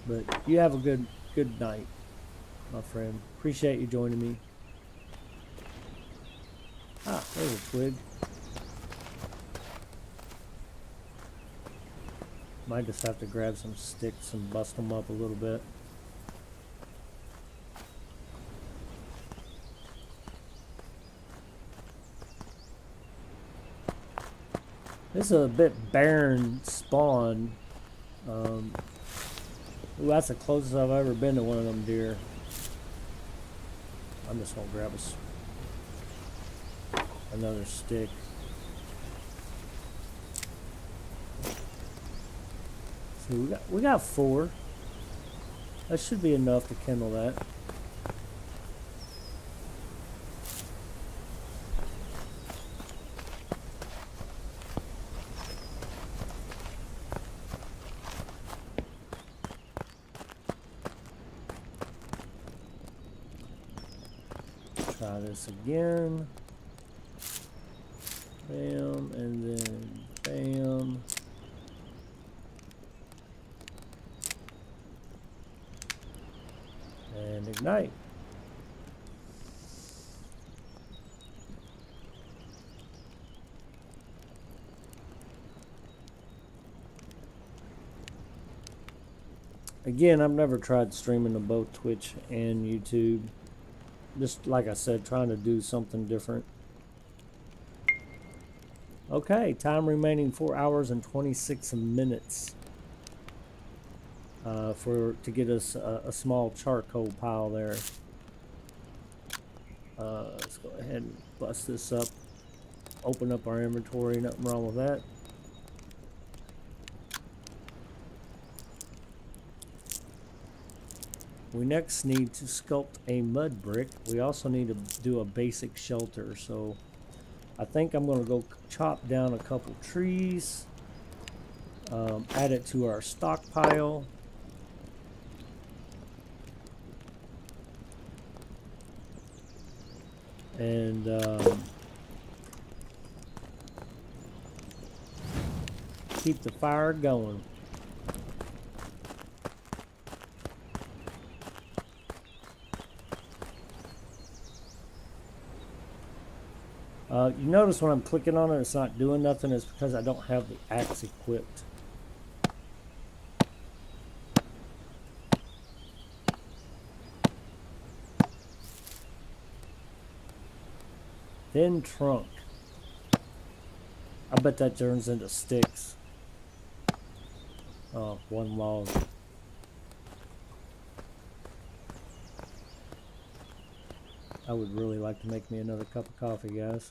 But you have a good night, my friend. Appreciate you joining me. Ah, there's a twig. Might just have to grab some sticks and bust them up a little bit. This is a bit barren spawn. Ooh, that's the closest I've ever been to one of them deer. I'm just gonna grab another stick. See, we got 4. That should be enough to kindle that. Try this again. Bam, and then bam. And ignite. Again, I've never tried streaming to both Twitch and YouTube. Just like I said, trying to do something different. Okay, time remaining 4 hours and 26 minutes to get us a small charcoal pile there. Let's go ahead and bust this up. Open up our inventory, nothing wrong with that. We next need to sculpt a mud brick. We also need to do a basic shelter. So I think I'm going to go chop down a couple trees, add it to our stockpile. And keep the fire going. You notice when I'm clicking on it, it's not doing nothing. It's because I don't have the axe equipped. Thin trunk. I bet that turns into sticks. Oh, one log. I would really like to make me another cup of coffee, guys.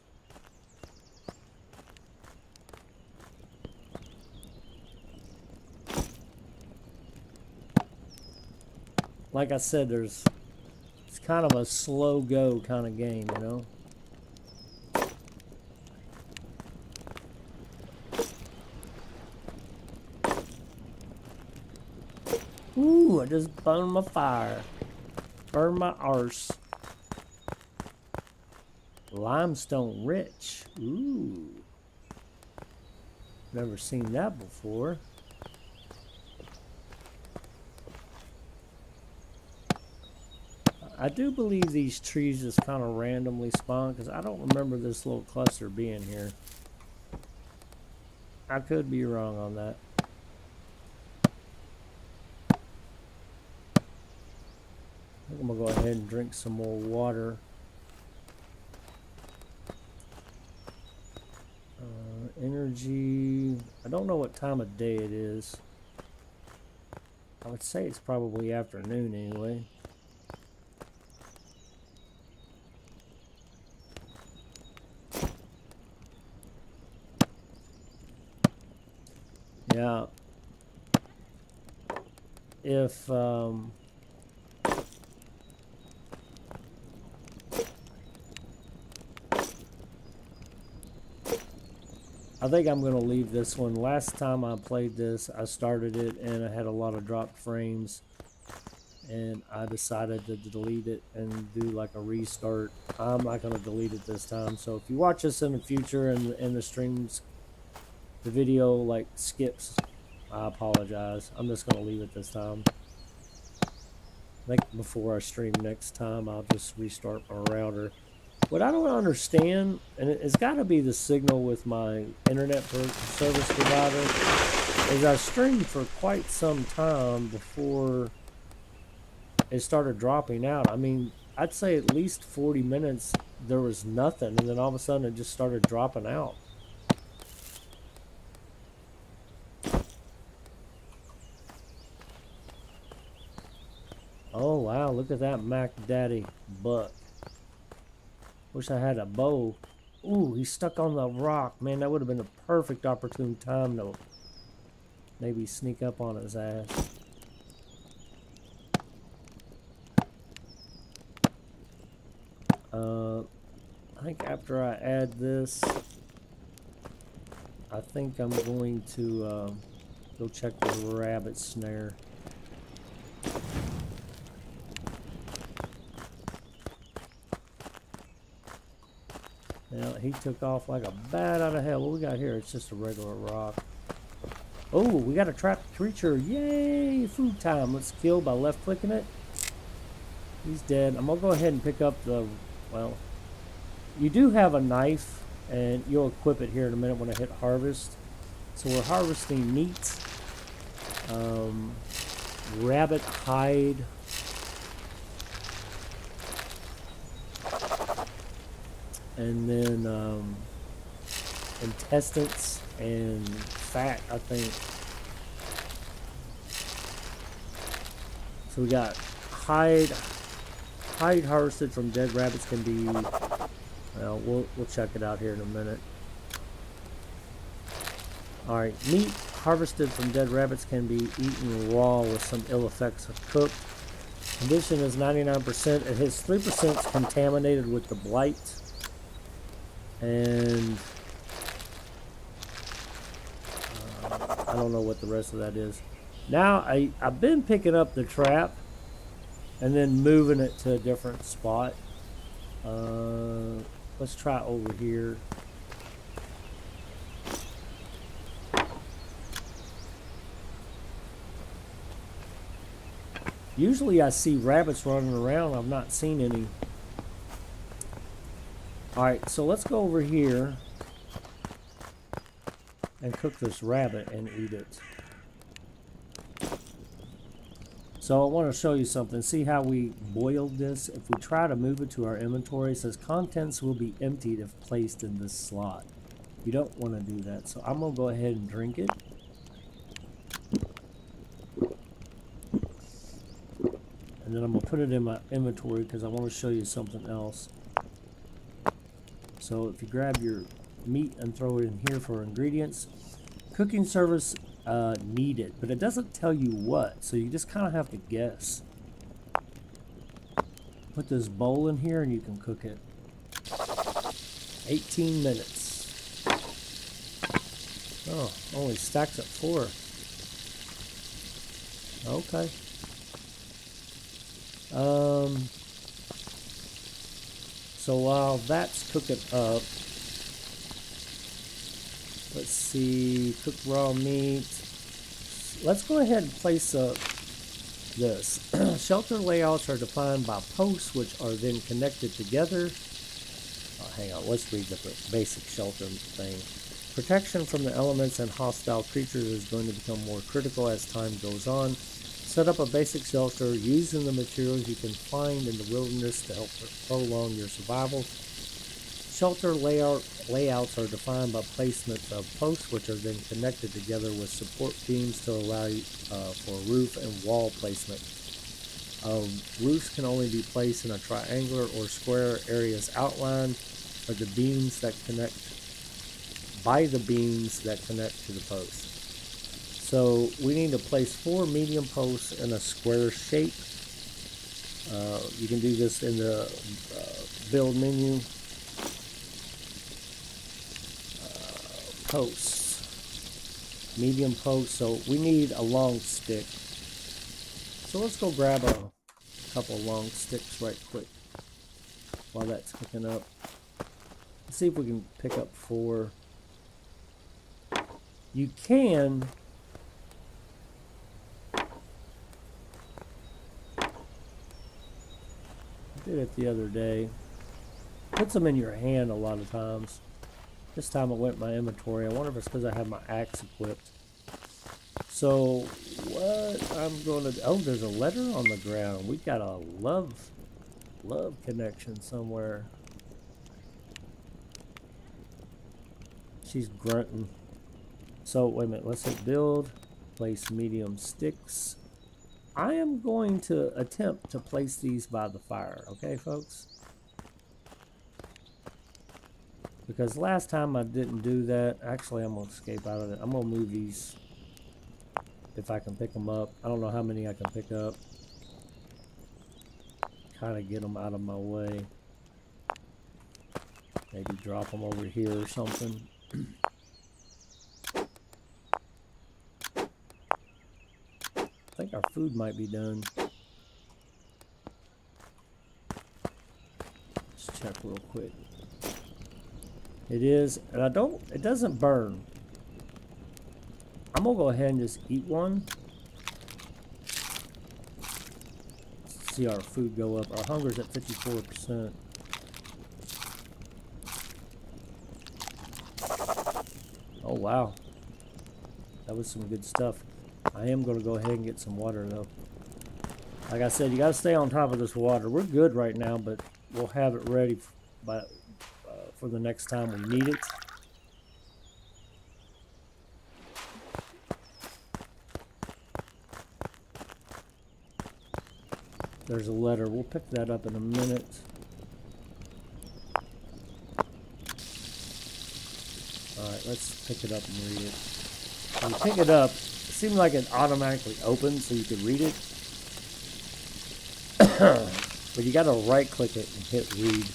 Like I said, it's kind of a slow go kind of game, you know? Ooh, I just burned my fire. Burned my arse. Limestone rich. Ooh. Never seen that before. I do believe these trees just kind of randomly spawn because I don't remember this little cluster being here. I could be wrong on that. I think I'm gonna go ahead and drink some more water. Energy. I don't know what time of day it is. I would say it's probably afternoon anyway. Yeah. If I think I'm going to leave this one. Last time I played this, I started it and I had a lot of dropped frames. And I decided to delete it and do like a restart. I'm not going to delete it this time. So if you watch this in the future and the streams, the video like skips, I apologize. I'm just going to leave it this time. I think before I stream next time, I'll just restart my router. What I don't understand, and it's got to be the signal with my internet service provider, is I streamed for quite some time before it started dropping out. I mean, I'd say at least 40 minutes there was nothing, and then all of a sudden it just started dropping out. Oh wow, look at that Mac Daddy buck. Wish I had a bow. Ooh, he's stuck on the rock. Man, that would have been a perfect opportune time to maybe sneak up on his ass. I think after I add this, I think I'm going to go check the rabbit snare. Now, he took off like a bat out of hell. What we got here? It's just a regular rock. Oh, we got a trapped creature. Yay! Food time. Let's kill by left clicking it. He's dead. I'm going to go ahead and pick up the... Well, you do have a knife, and you'll equip it here in a minute when I hit harvest. So we're harvesting meat. Rabbit hide. And then intestines and fat, I think. So we got hide harvested from dead rabbits can be, well, we'll check it out here in a minute. Alright, meat harvested from dead rabbits can be eaten raw with some ill effects of cooked. Condition is 99%. It has 3% contaminated with the blight. And I don't know what the rest of that is. Now I've been picking up the trap and then moving it to a different spot. Let's try over here. Usually I see rabbits running around. I've not seen any. Alright, so let's go over here and cook this rabbit and eat it. So I want to show you something. See how we boiled this? If we try to move it to our inventory, it says contents will be emptied if placed in this slot. You don't want to do that. So I'm going to go ahead and drink it. And then I'm going to put it in my inventory because I want to show you something else. So if you grab your meat and throw it in here for ingredients, cooking service needed, but it doesn't tell you what, so you just kind of have to guess. Put this bowl in here and you can cook it. 18 minutes. Oh, only stacks at 4. Okay. So while that's cooking up, let's see, cook raw meat. Let's go ahead and place this. Shelter layouts are defined by posts which are then connected together. Hang on, let's read the basic shelter thing. Protection from the elements and hostile creatures is going to become more critical as time goes on. Set up a basic shelter using the materials you can find in the wilderness to help prolong your survival. Shelter layouts are defined by placement of posts which are then connected together with support beams to allow for roof and wall placement. Roofs can only be placed in a triangular or square areas outlined by the beams that connect to the posts. So we need to place 4 medium posts in a square shape. You can do this in the build menu. posts. Medium post, so we need a long stick. So let's go grab a couple long sticks right quick while that's cooking up. Let's see if we can pick up 4. You can I did it the other day. Puts them in your hand a lot of times. This time it went in my inventory. I wonder if it's because I have my axe equipped. So what I'm going to... Oh, there's a letter on the ground. We got a love connection somewhere. She's grunting. So wait a minute. Let's hit build. Place medium sticks. I am going to attempt to place these by the fire. Okay, folks? Because last time I didn't do that. Actually, I'm going to escape out of it. I'm going to move these if I can pick them up. I don't know how many I can pick up. Kind of get them out of my way. Maybe drop them over here or something. I think our food might be done. Let's check real quick. It is, and it doesn't burn. I'm gonna go ahead and just eat one. See our food go up. Our hunger's at 54%. Oh wow, that was some good stuff. I am gonna go ahead and get some water though. Like I said, you gotta stay on top of this water. We're good right now, but we'll have it ready for the next time we need it. There's a letter. We'll pick that up in a minute. Alright, let's pick it up and read it. When you pick it up, it seemed like it automatically opened so you could read it. But you gotta right click it and hit read.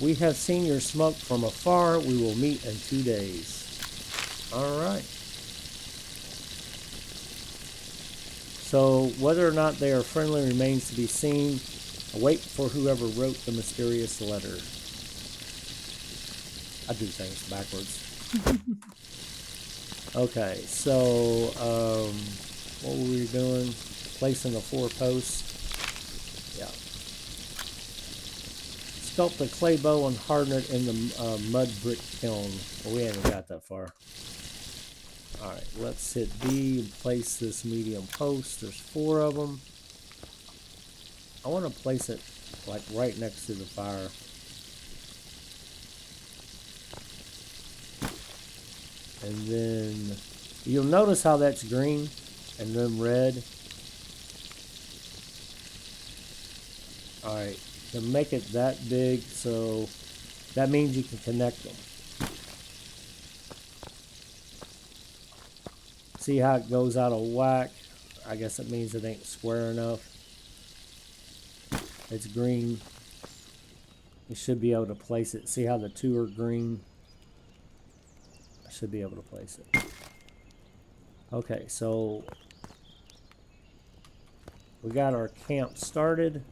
We have seen your smoke from afar. We will meet in 2 days. Alright. So, whether or not they are friendly remains to be seen. Await for whoever wrote the mysterious letter. I do things backwards. Okay, so, what were we doing? Placing the 4 posts. Yeah. Sculpt the clay bow and harden it in the mud brick kiln. Well, we haven't got that far. Alright, let's hit B and place this medium post. There's 4 of them. I want to place it like right next to the fire. And then you'll notice how that's green and then red. Alright, to make it that big, so that means you can connect them. See how it goes out of whack? I guess it means it ain't square enough. It's green. You should be able to place it. See how the 2 are green? I should be able to place it. Okay, so we got our camp started.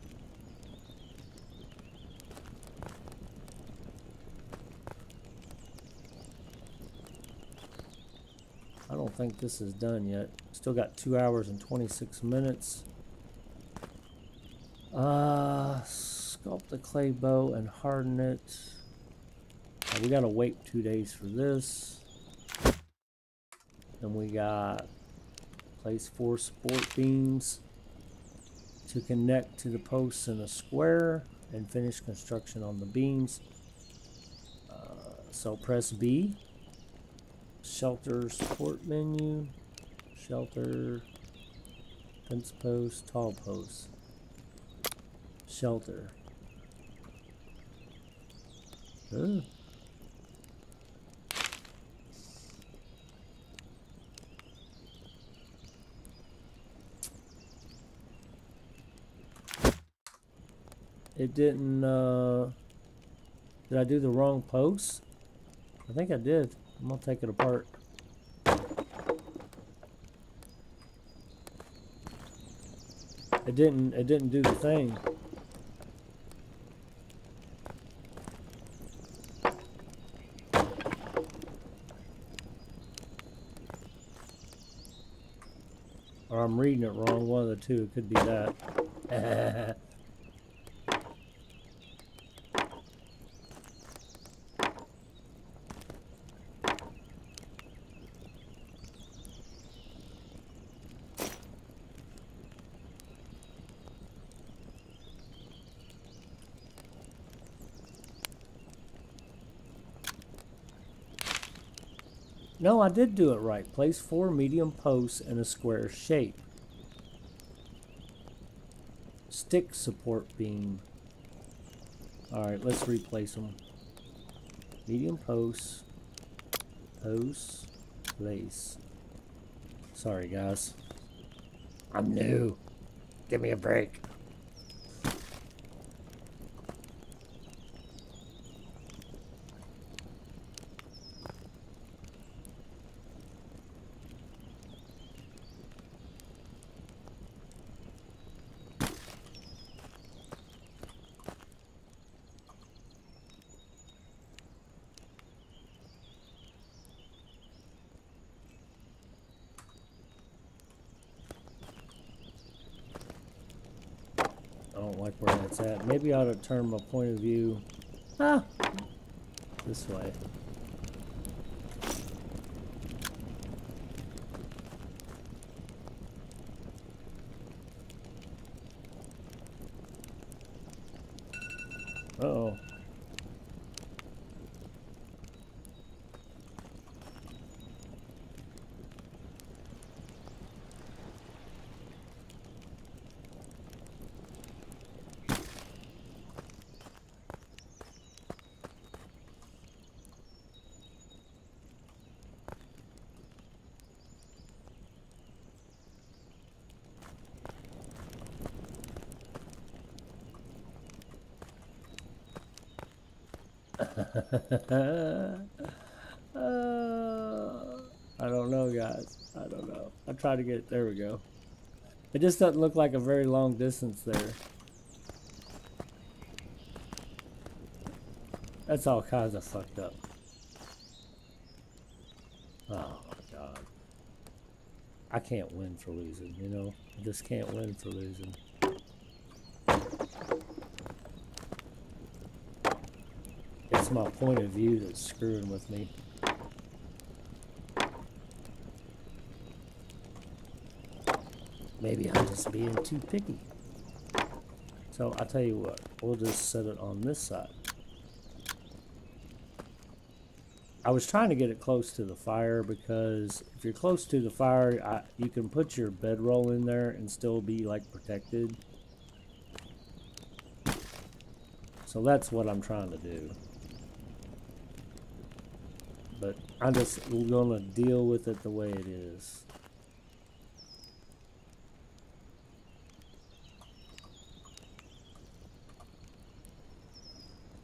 I don't think this is done yet. Still got 2 hours and 26 minutes. Sculpt the clay bow and harden it. We gotta wait 2 days for this. Then we got place 4 support beams to connect to the posts in a square and finish construction on the beams. So press B. Shelter support menu, shelter, fence post, tall post, shelter. Ugh. It didn't, did I do the wrong post? I think I did. I'm gonna take it apart. It didn't do the thing. Or I'm reading it wrong, one of the two. It could be that. No, I did do it right. Place 4 medium posts in a square shape. Stick support beam. Alright, let's replace them. Medium posts. Posts. Place. Sorry, guys. I'm new. Give me a break. I don't like where that's at. Maybe I ought to turn my point of view this way. Uh-oh. I don't know, guys. I don't know. I tried to get it. There we go. It just doesn't look like a very long distance there. That's all kinds of fucked up. Oh my god. I can't win for losing, you know? I just can't win for losing. It's my point of view that's screwing with me. Maybe I'm just being too picky. So I'll tell you what, we'll just set it on this side. I was trying to get it close to the fire because if you're close to the fire, you can put your bedroll in there and still be like protected. So that's what I'm trying to do. But I'm just gonna deal with it the way it is.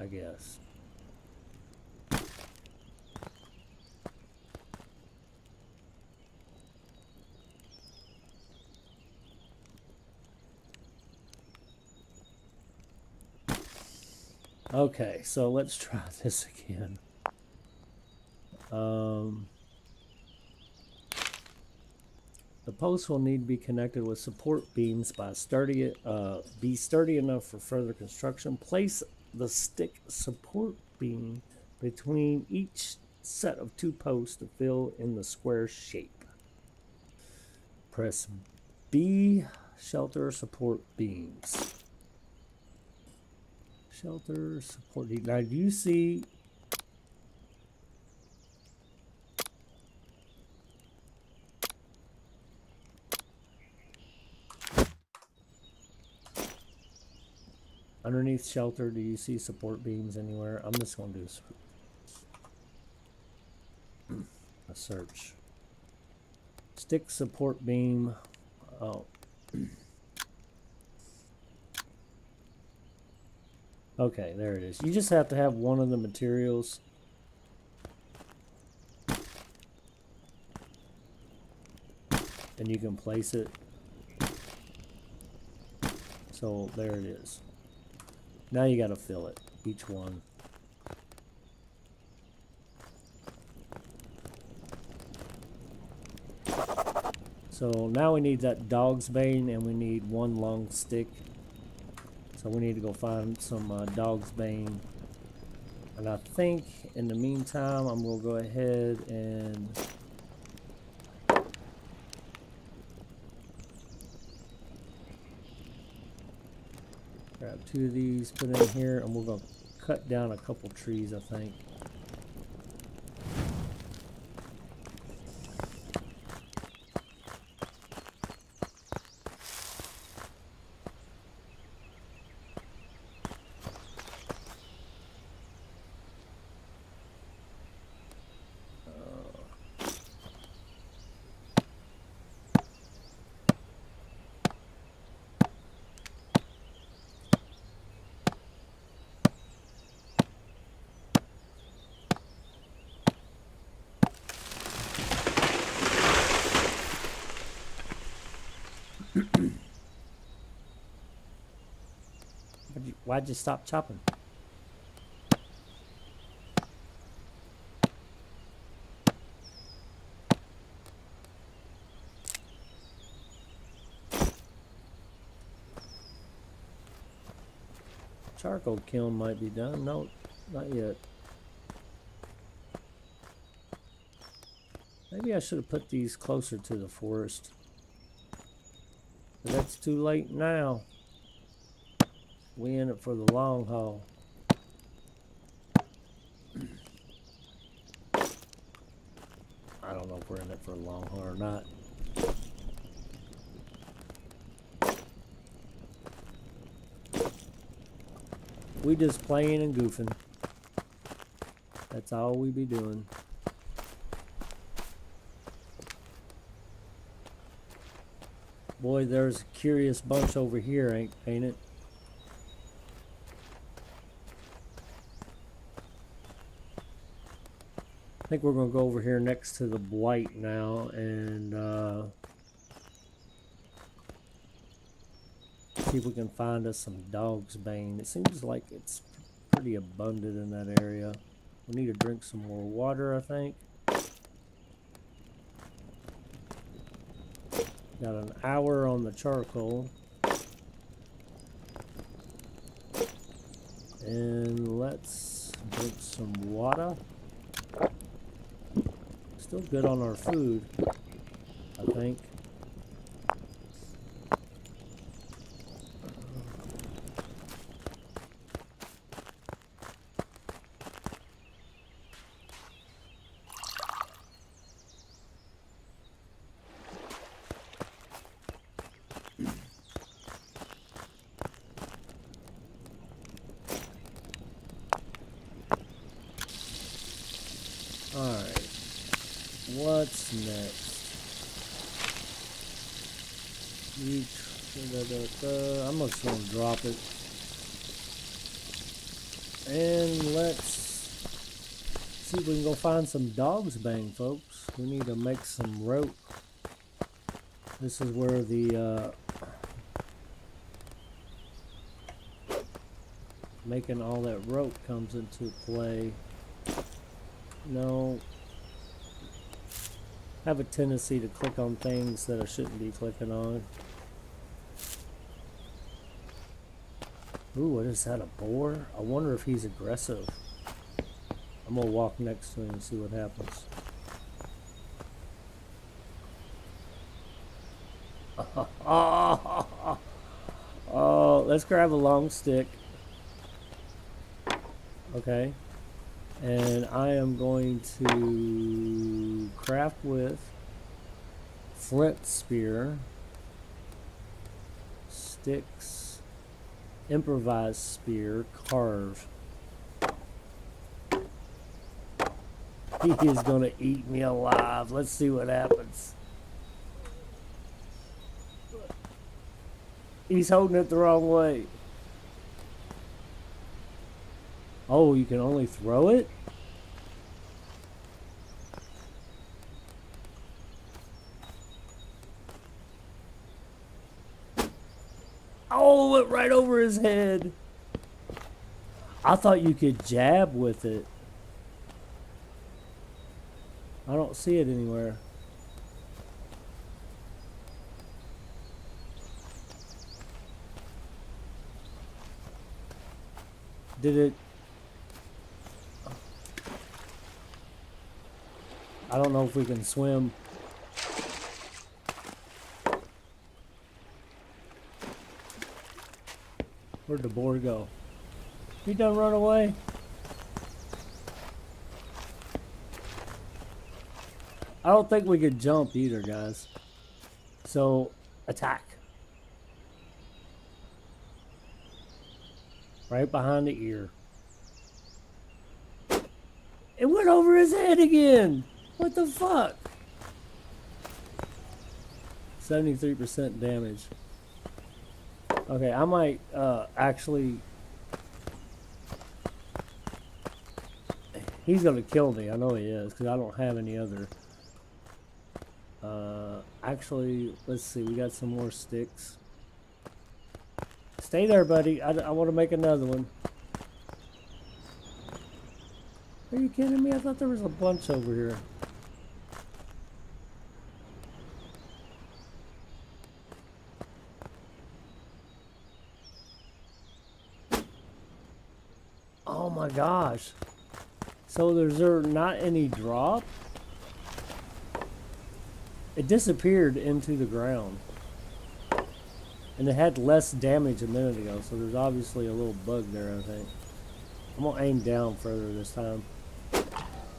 I guess. Okay, so let's try this again. The post will need to be connected with support beams by be sturdy enough for further construction. Place the stick support beam between each set of 2 posts to fill in the square shape. Press B, shelter support beams. Shelter support beams. Now, do you see? Underneath shelter, do you see support beams anywhere? I'm just going to do a search. Stick support beam. Oh. Okay, there it is. You just have to have one of the materials. and you can place it. So there it is. Now you got to fill it, each one. So now we need that dog's bane, and we need one long stick. So we need to go find some dog's bane. And I think in the meantime, I'm going to go ahead and grab 2 of these, put in here, and we're going to cut down a couple trees, I think. Why'd you stop chopping? Charcoal kiln might be done. No, not yet. Maybe I should have put these closer to the forest. But that's too late now. We in it for the long haul. I don't know if we're in it for the long haul or not. We just playing and goofing. That's all we be doing. Boy, there's a curious bunch over here, ain't it? I think we're going to go over here next to the Blight now and see if we can find us some dog's bane. It seems like it's pretty abundant in that area. We need to drink some more water, I think. Got an hour on the charcoal. And let's drink some water. Still good on our food, I think. Alright. What's next? I'm just going to drop it. And let's see if we can go find some dog's bane, folks. We need to make some rope. This is where the making all that rope comes into play. No. I have a tendency to click on things that I shouldn't be clicking on. Ooh, what is that, a boar? I wonder if he's aggressive. I'm gonna walk next to him and see what happens. Oh, let's grab a long stick. Okay. And I am going to craft with flint spear, sticks, improvised spear, carve. He is going to eat me alive. Let's see what happens. He's holding it the wrong way. Oh, you can only throw it? Oh, it went right over his head. I thought you could jab with it. I don't see it anywhere. Did it? I don't know if we can swim. Where'd the boar go? He done run away? I don't think we could jump either, guys. So, attack. Right behind the ear. It went over his head again. What the fuck? 73% damage. Okay, I might actually... He's gonna kill me. I know he is, because I don't have any other... Actually, let's see. We got some more sticks. Stay there, buddy. I want to make another one. Are you kidding me? I thought there was a bunch over here. Oh my gosh. So there's not any drop? It disappeared into the ground. And it had less damage a minute ago, so there's obviously a little bug there, I think. I'm gonna aim down further this time.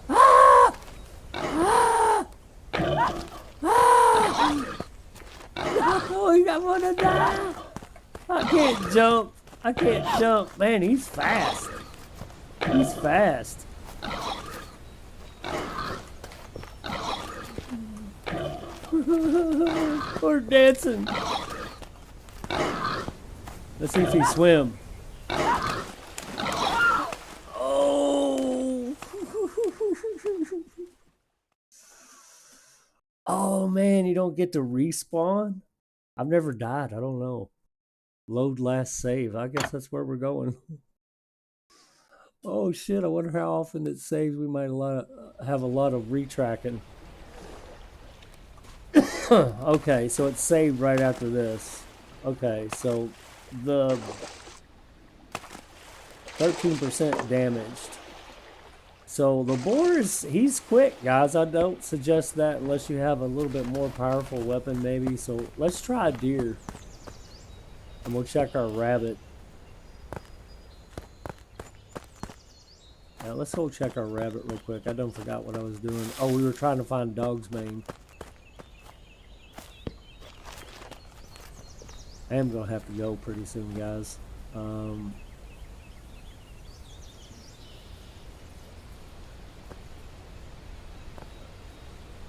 Ah! Ah! Ah! Oh, I wanna die! I can't jump. I can't jump. Man, he's fast. He's fast. We're dancing. Let's see if he swim. Oh. Oh man, you don't get to respawn? I've never died. I don't know. Load last save. I guess that's where we're going. Oh shit, I wonder how often it saves. We might have a lot of retracking. Okay, so it's saved right after this. Okay, so the 13% damaged. So the boar he's quick, guys. I don't suggest that unless you have a little bit more powerful weapon maybe. So let's try a deer. And we'll check our rabbit. Now let's go check our rabbit real quick. I done forgot what I was doing. Oh, we were trying to find dog's mane. I am gonna have to go pretty soon, guys. I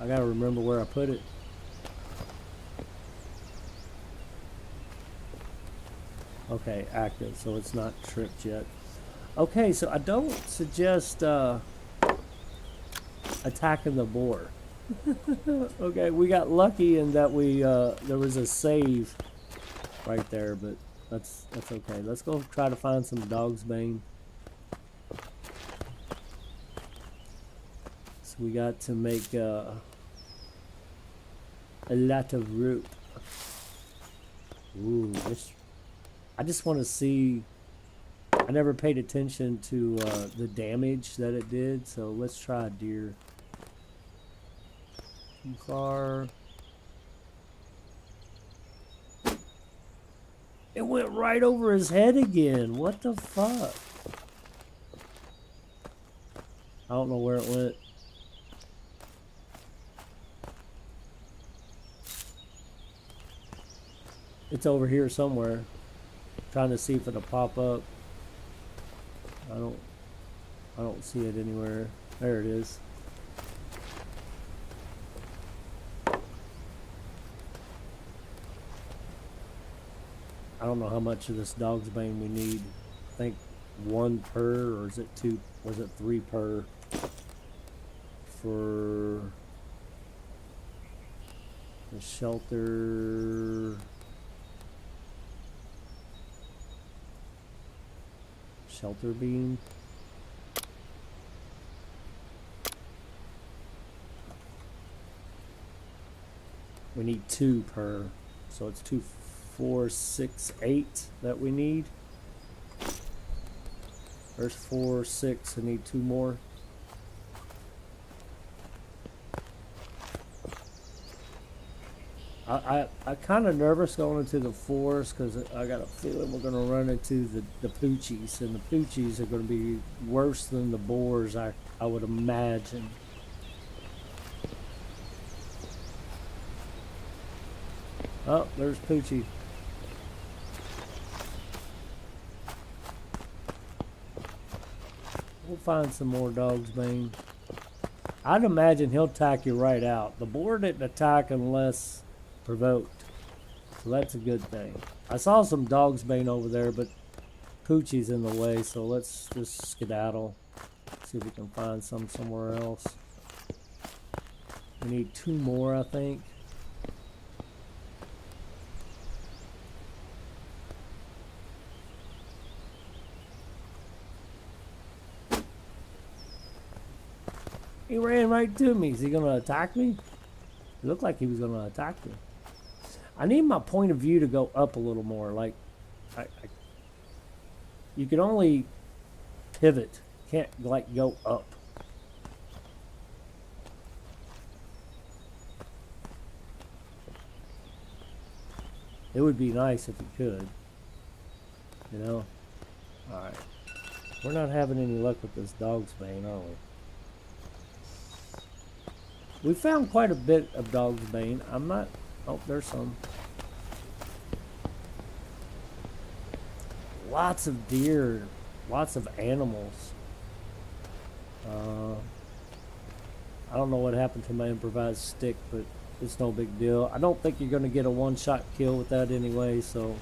gotta remember where I put it. Okay, active, so it's not tripped yet. Okay, so I don't suggest attacking the boar. Okay, we got lucky in that we there was a save right there, but that's okay. Let's go try to find some dog's bane. So we got to make a lot of root. Ooh, I just want to see. I never paid attention to the damage that it did, so let's try a deer. Too far. It went right over his head again. What the fuck? I don't know where it went. It's over here somewhere. Trying to see if it'll pop up. I don't see it anywhere. There it is. I don't know how much of this dog's bane we need. I think 1 per, or is it 2? Was it 3 per? For the shelter. Shelter beam. We need 2 per, so it's 2, 4, 6, 8 that we need. There's 4, 6. I need 2 more. I kind of nervous going into the forest because I got a feeling we're going to run into the poochies, and the poochies are going to be worse than the boars, I would imagine. Oh, there's Poochie. We'll find some more dogs, Bane. I'd imagine he'll attack you right out. The boar didn't attack unless provoked, so that's a good thing. I saw some dogs Bane over there, but Poochie's in the way, so let's just skedaddle. See if we can find some somewhere else. We need 2 more, I think. He ran right to me. Is he gonna attack me? It looked like he was gonna attack me. I need my point of view to go up a little more. Like, you can only pivot. Can't like go up. It would be nice if you could. You know? Alright. We're not having any luck with this dog's bane, are we? We found quite a bit of dog's bane. I'm not... Oh, there's some. Lots of deer. Lots of animals. I don't know what happened to my improvised stick, but it's no big deal. I don't think you're going to get a one-shot kill with that anyway, so...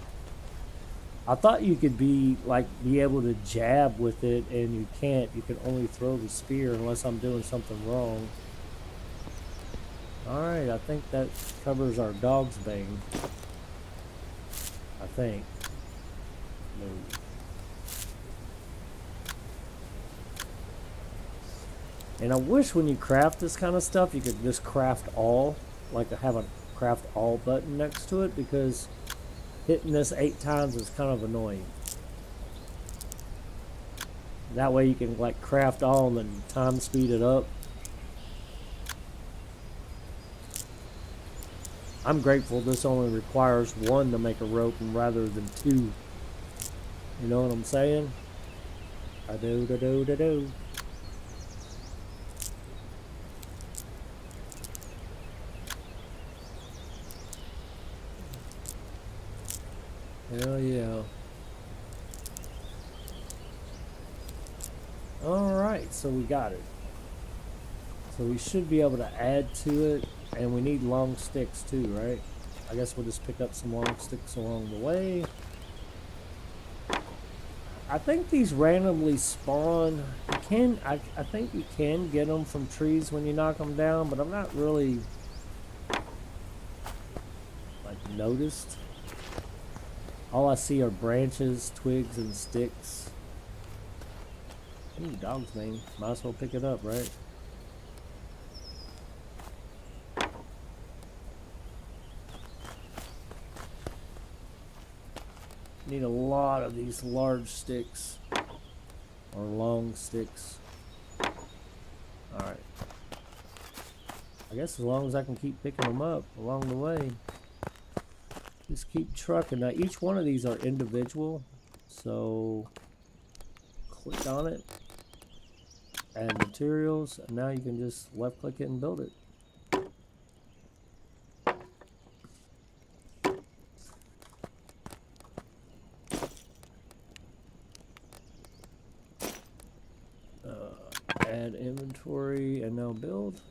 I thought you could be able to jab with it, and you can't. You can only throw the spear unless I'm doing something wrong. Alright, I think that covers our dog's bane. I think. No. And I wish when you craft this kind of stuff, you could just craft all. Like have a craft all button next to it, because hitting this 8 times is kind of annoying. That way you can like craft all and then time speed it up. I'm grateful this only requires 1 to make a rope rather than 2. You know what I'm saying? I do. Hell yeah. Alright, so we got it. So we should be able to add to it. And we need long sticks too, right? I guess we'll just pick up some long sticks along the way. I think these randomly spawn. You can, I think you can get them from trees when you knock them down, but I'm not really like noticed. All I see are branches, twigs, and sticks. Ooh, dog's name. Might as well pick it up, right? Need a lot of these large sticks or long sticks. Alright. I guess as long as I can keep picking them up along the way. Just keep trucking. Now each one of these are individual, so click on it, add materials, and now you can just left click it and build it. Add inventory and now build.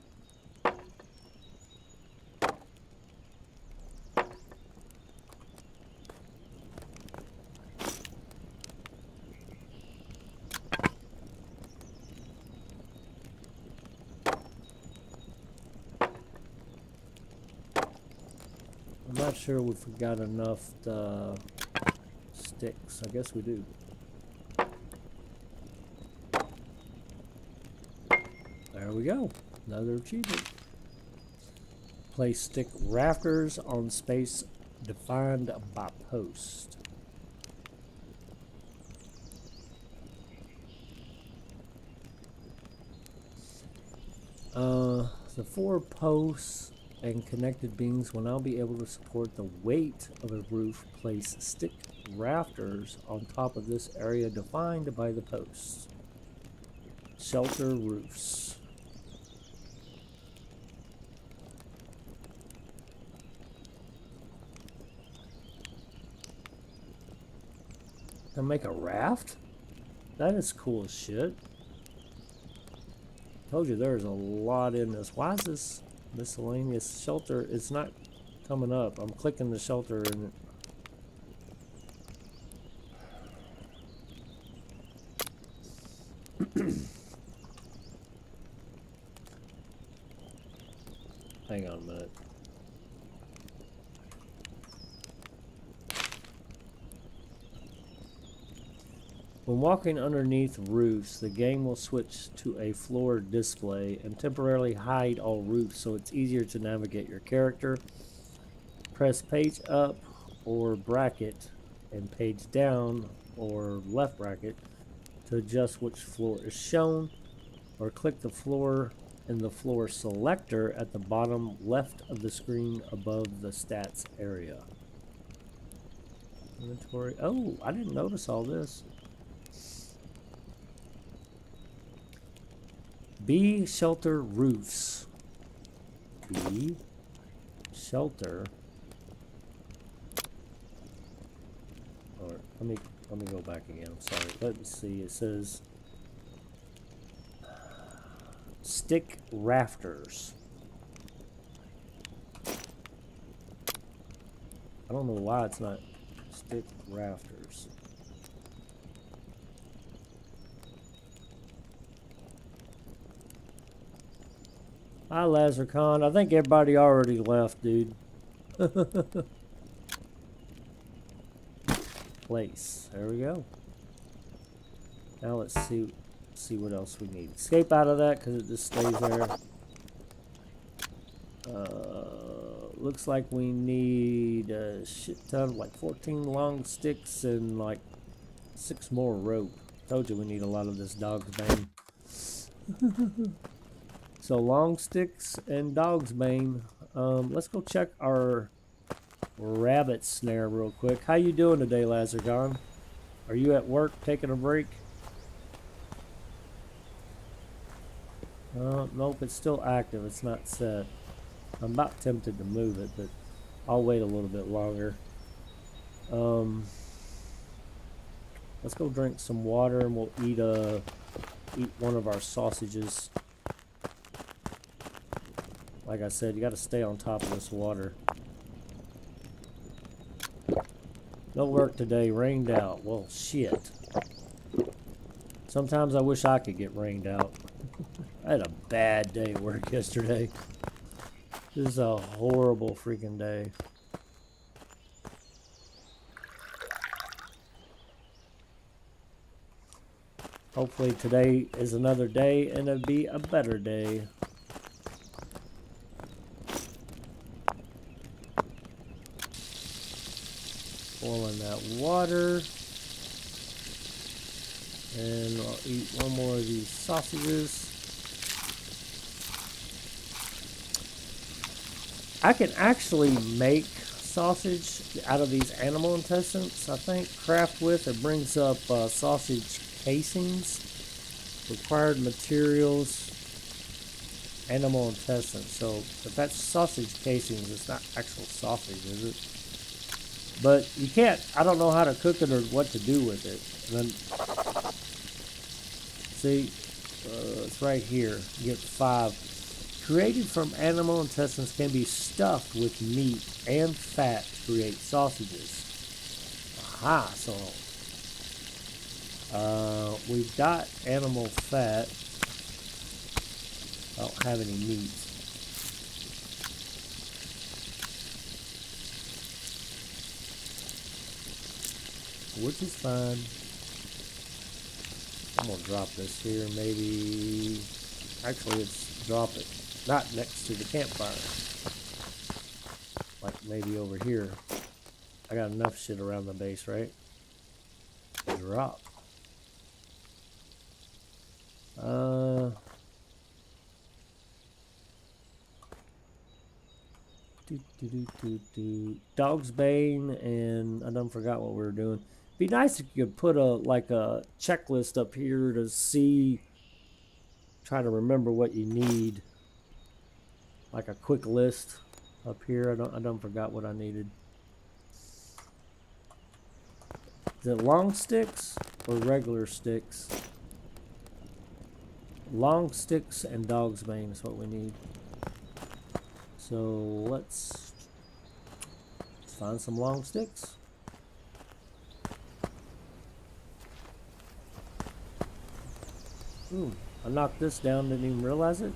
I'm not sure if we got enough sticks. I guess we do. There we go. Another achievement. Place stick rafters on space defined by post. The 4 posts and connected beams will now be able to support the weight of a roof. Place stick rafters on top of this area defined by the posts. Shelter roofs. Can make a raft? That is cool as shit. Told you there's a lot in this. Why is this miscellaneous shelter? It's not coming up. I'm clicking the shelter and hang on a minute. When walking underneath roofs, the game will switch to a floor display and temporarily hide all roofs so it's easier to navigate your character. Press page up or bracket and page down or left bracket to adjust which floor is shown, or click the floor in the floor selector at the bottom left of the screen above the stats area. Inventory. Oh, I didn't notice all this. B shelter roofs. B shelter. All right, let me go back again. I'm sorry. Let me see. It says stick rafters. I don't know why it's not stick rafters. Hi, Lazarcon. I think everybody already left, dude. Place. There we go. Now let's see what else we need. Escape out of that because it just stays there. Looks like we need a shit ton, like 14 long sticks and like 6 more rope. Told you we need a lot of this dog's bane. So long sticks and dog's bane. Let's go check our rabbit snare real quick. How you doing today, Lazargon? Are you at work taking a break? Nope, it's still active. It's not set. I'm about tempted to move it, but I'll wait a little bit longer. Let's go drink some water and we'll eat one of our sausages. Like I said, you got to stay on top of this water. No work today, rained out. Well, shit. Sometimes I wish I could get rained out. I had a bad day at work yesterday. This is a horrible freaking day. Hopefully today is another day and it'll be a better day. Boiling that water. And I'll eat one more of these sausages. I can actually make sausage out of these animal intestines, I think. Craft with, it brings up sausage casings. Required materials, animal intestines. So if that's sausage casings, it's not actual sausage, is it? But you can't, I don't know how to cook it or what to do with it. And then, see, it's right here. You get 5. Created from animal intestines can be stuffed with meat and fat to create sausages. Aha, so we've got animal fat. I don't have any meat. Which is fine. I'm gonna drop this here, maybe Actually, it's drop it. Not next to the campfire. Like maybe over here. I got enough shit around the base, right? Drop. Dog's Bane, and I done forgot what we were doing. Be nice if you could put a checklist up here to see, try to remember what you need. Like a quick list up here. I done forgot what I needed. Is it long sticks or regular sticks? Long sticks and Dog's Bane is what we need. So let's find some long sticks. Ooh, I knocked this down, didn't even realize it.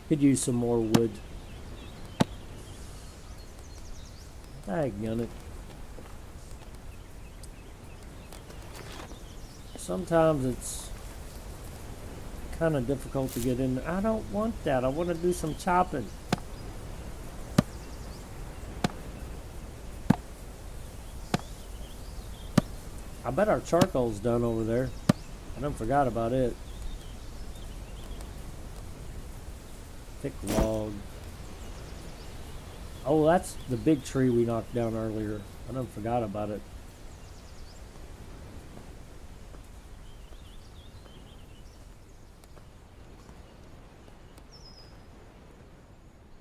Could use some more wood. Daggone it. Sometimes it's kind of difficult to get in there. I don't want that. I want to do some chopping. I bet our charcoal's done over there. I done forgot about it. Thick log. Oh, that's the big tree we knocked down earlier. I done forgot about it.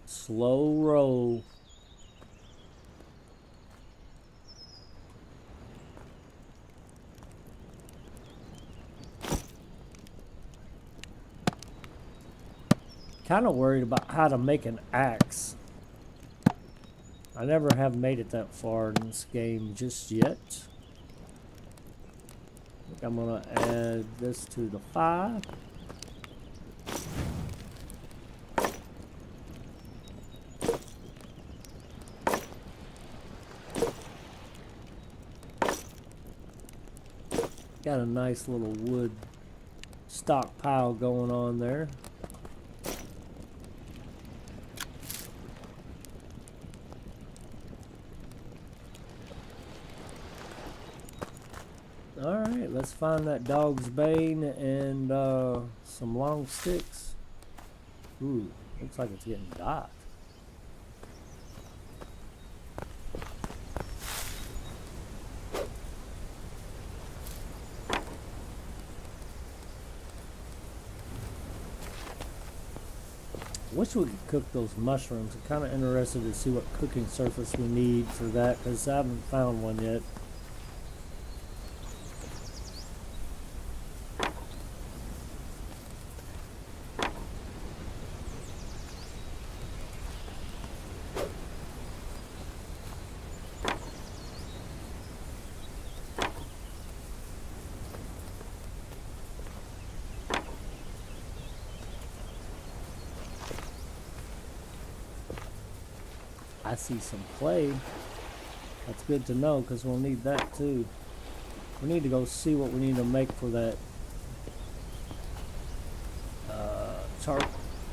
Slow roll. Kind of worried about how to make an axe. I never have made it that far in this game just yet. I think I'm gonna add this to the 5. Got a nice little wood stockpile going on there. Alright, let's find that Dog's Bane and some long sticks. Ooh, looks like it's getting dark. Wish we could cook those mushrooms. I'm kind of interested to see what cooking surface we need for that, because I haven't found one yet. I see some clay. That's good to know, because we'll need that too. We need to go see what we need to make for that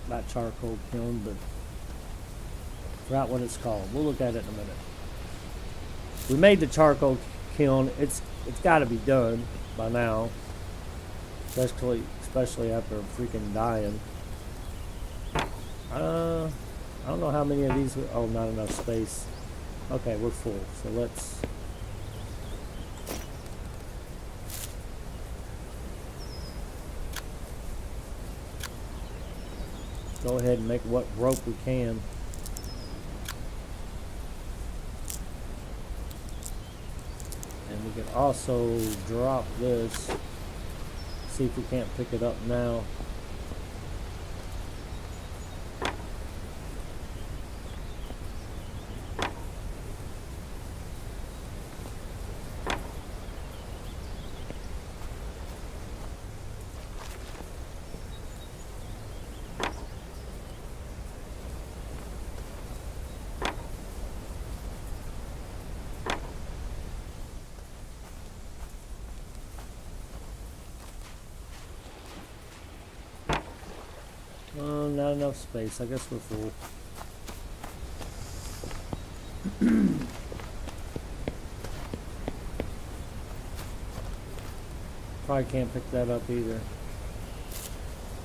not charcoal kiln, but I forgot what it's called. We'll look at it in a minute. We made the charcoal kiln. It's got to be done by now, especially after freaking dying. I don't know how many of these. Oh, not enough space. Okay, we're full. So let's go ahead and make what rope we can. And we can also drop this. See if we can't pick it up now. Not enough space. I guess we're full. Probably can't pick that up either.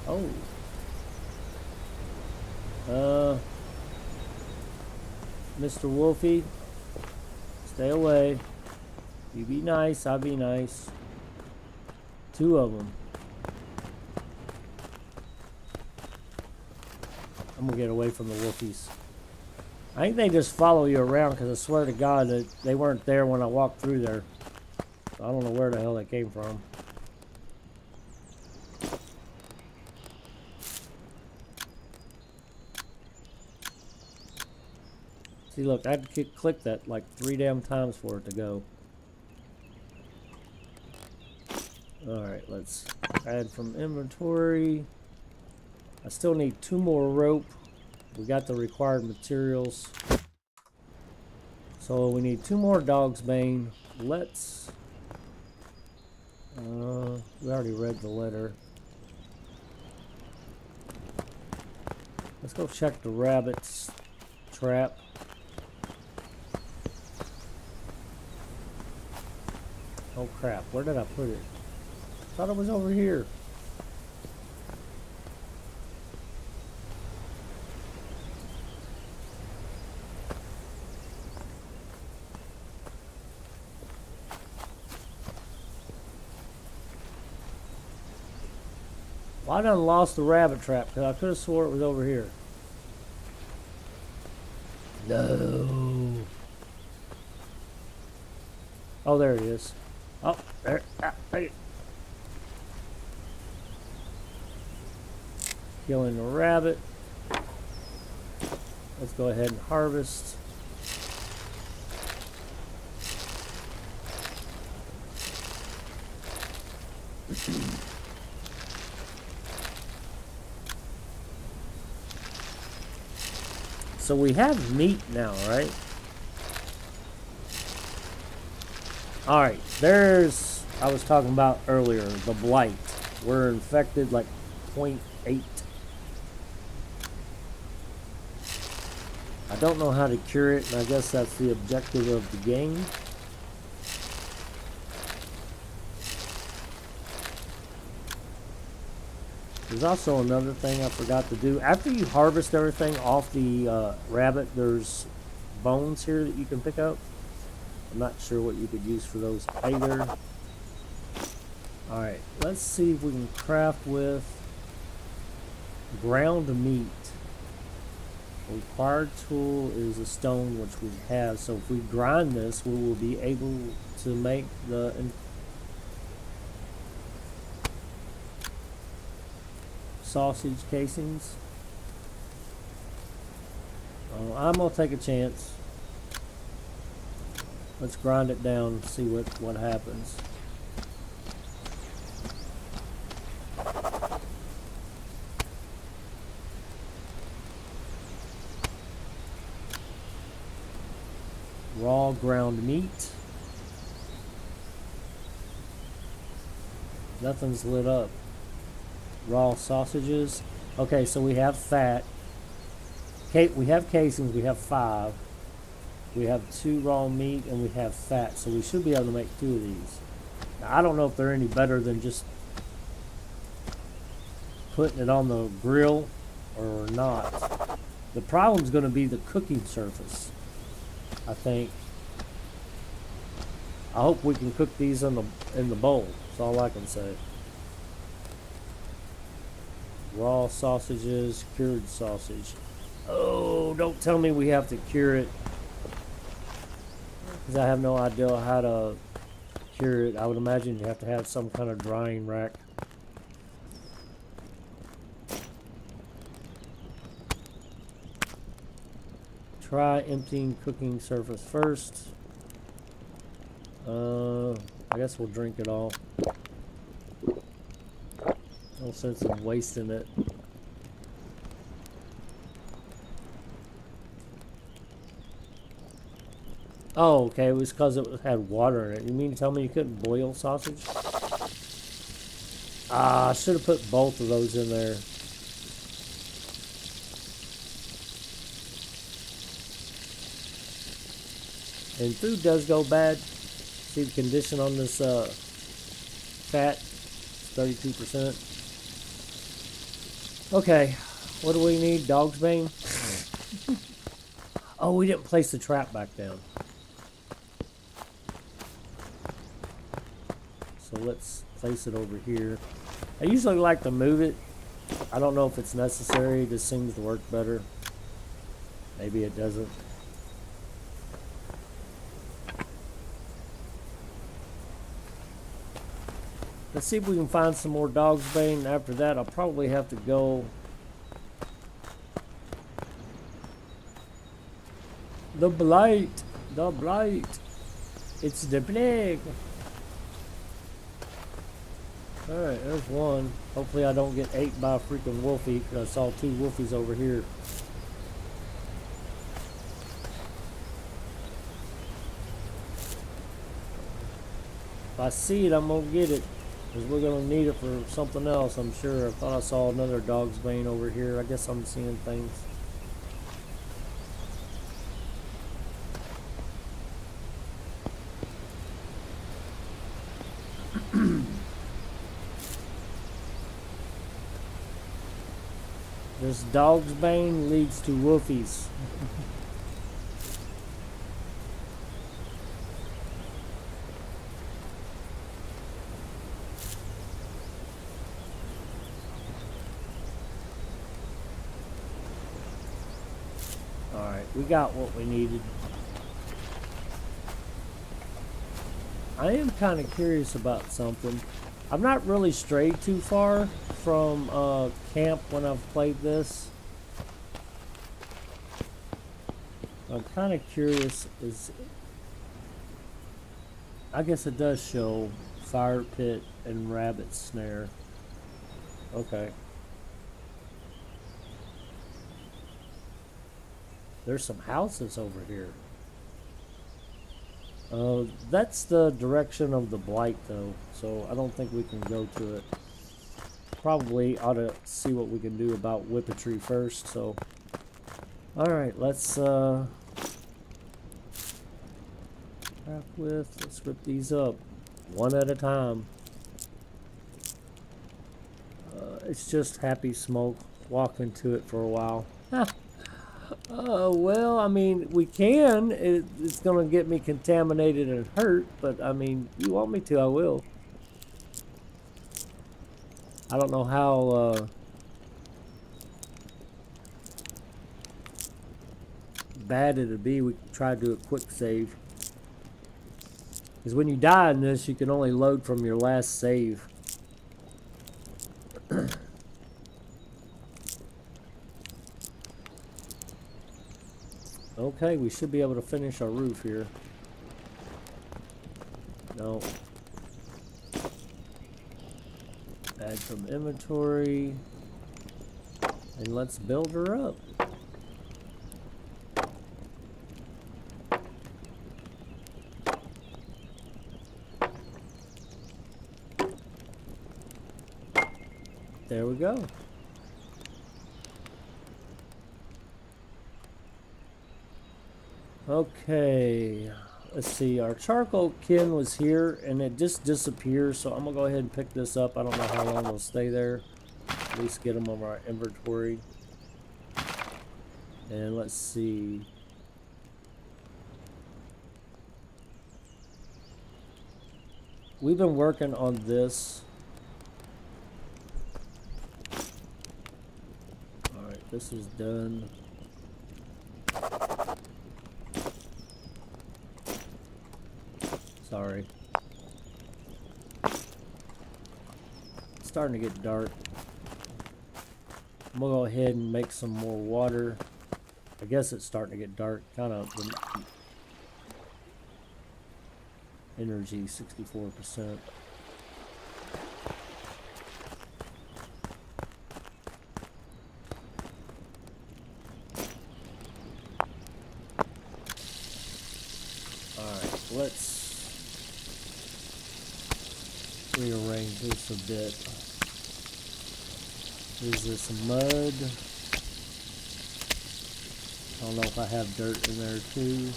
Oh. Mr. Wolfie, stay away. You be nice, I'll be nice. 2 of them. I'm gonna get away from the Wolfies. I think they just follow you around because I swear to God that they weren't there when I walked through there. I don't know where the hell they came from. See, look, I had to click that like 3 damn times for it to go. Alright, let's add from inventory. I still need 2 more rope. We got the required materials. So we need 2 more dog's bane. Let's... we already read the letter. Let's go check the rabbit's trap. Oh crap, where did I put it? Thought it was over here. Well, I done lost the rabbit trap because I could have swore it was over here. No. Oh, there it is. Oh, there. Ah, right. Killing the rabbit. Let's go ahead and harvest. So we have meat now, right? Alright, there's, I was talking about earlier, the Blight. We're infected like 0.8. I don't know how to cure it, and I guess that's the objective of the game. There's also another thing I forgot to do. After you harvest everything off the rabbit, there's bones here that you can pick up. I'm not sure what you could use for those either. Alright, let's see if we can craft with ground meat. The required tool is a stone, which we have. So if we grind this, we will be able to make the sausage casings. I'm gonna take a chance. Let's grind it down and see what happens. Raw ground meat. Nothing's lit up. Raw sausages. Okay, so we have fat. We have casings. We have 5. We have 2 raw meat and we have fat. So we should be able to make 2 of these. Now, I don't know if they're any better than just putting it on the grill or not. The problem's going to be the cooking surface, I think. I hope we can cook these in the bowl. That's all I can say. Raw sausages, cured sausage. Oh, don't tell me we have to cure it, because I have no idea how to cure it. I would imagine you have to have some kind of drying rack. Try emptying cooking surface first. I guess we'll drink it all. No sense in wasting it. Oh, okay, it was because it had water in it. You mean to tell me you couldn't boil sausage? Ah, I should have put both of those in there. And food does go bad. See the condition on this fat, 32%. Okay, what do we need? Dog's bane? Oh, we didn't place the trap back down. So let's place it over here. I usually like to move it. I don't know if it's necessary. It just seems to work better. Maybe it doesn't. Let's see if we can find some more dog's bane. After that, I'll probably have to go. The blight. The blight. It's the plague. Alright, there's one. Hopefully I don't get ate by a freaking wolfie, because I saw 2 wolfies over here. If I see it, I'm going to get it, because we're going to need it for something else, I'm sure. I thought I saw another dog's bane over here. I guess I'm seeing things. This dog's bane leads to wolfies. Alright, we got what we needed. I am kind of curious about something. I've not really strayed too far from camp when I've played this. I'm kind of curious. I guess it does show fire pit and rabbit snare. Okay. There's some houses over here. That's the direction of the blight, though, so I don't think we can go to it. Probably ought to see what we can do about whippetry first, so. Alright, let's let's rip these up one at a time. It's just happy smoke. Walk into it for a while. Well, I mean, we can. It's going to get me contaminated and hurt, but, I mean, you want me to, I will. I don't know how bad it'd be. We can try to do a quick save. Because when you die in this, you can only load from your last save. Okay, we should be able to finish our roof here. No. Add from inventory. And let's build her up. There we go. Okay, let's see, our charcoal kin was here and it just disappears, so I'm gonna go ahead and pick this up. I don't know how long it'll stay there. At least get them on our inventory. And let's see. We've been working on this. Alright, this is done. Sorry. It's starting to get dark. I'm gonna go ahead and make some more water. I guess it's starting to get dark. Kind of energy, 64%. Alright, let's rearrange this a bit. Is this mud? I don't know if I have dirt in there too.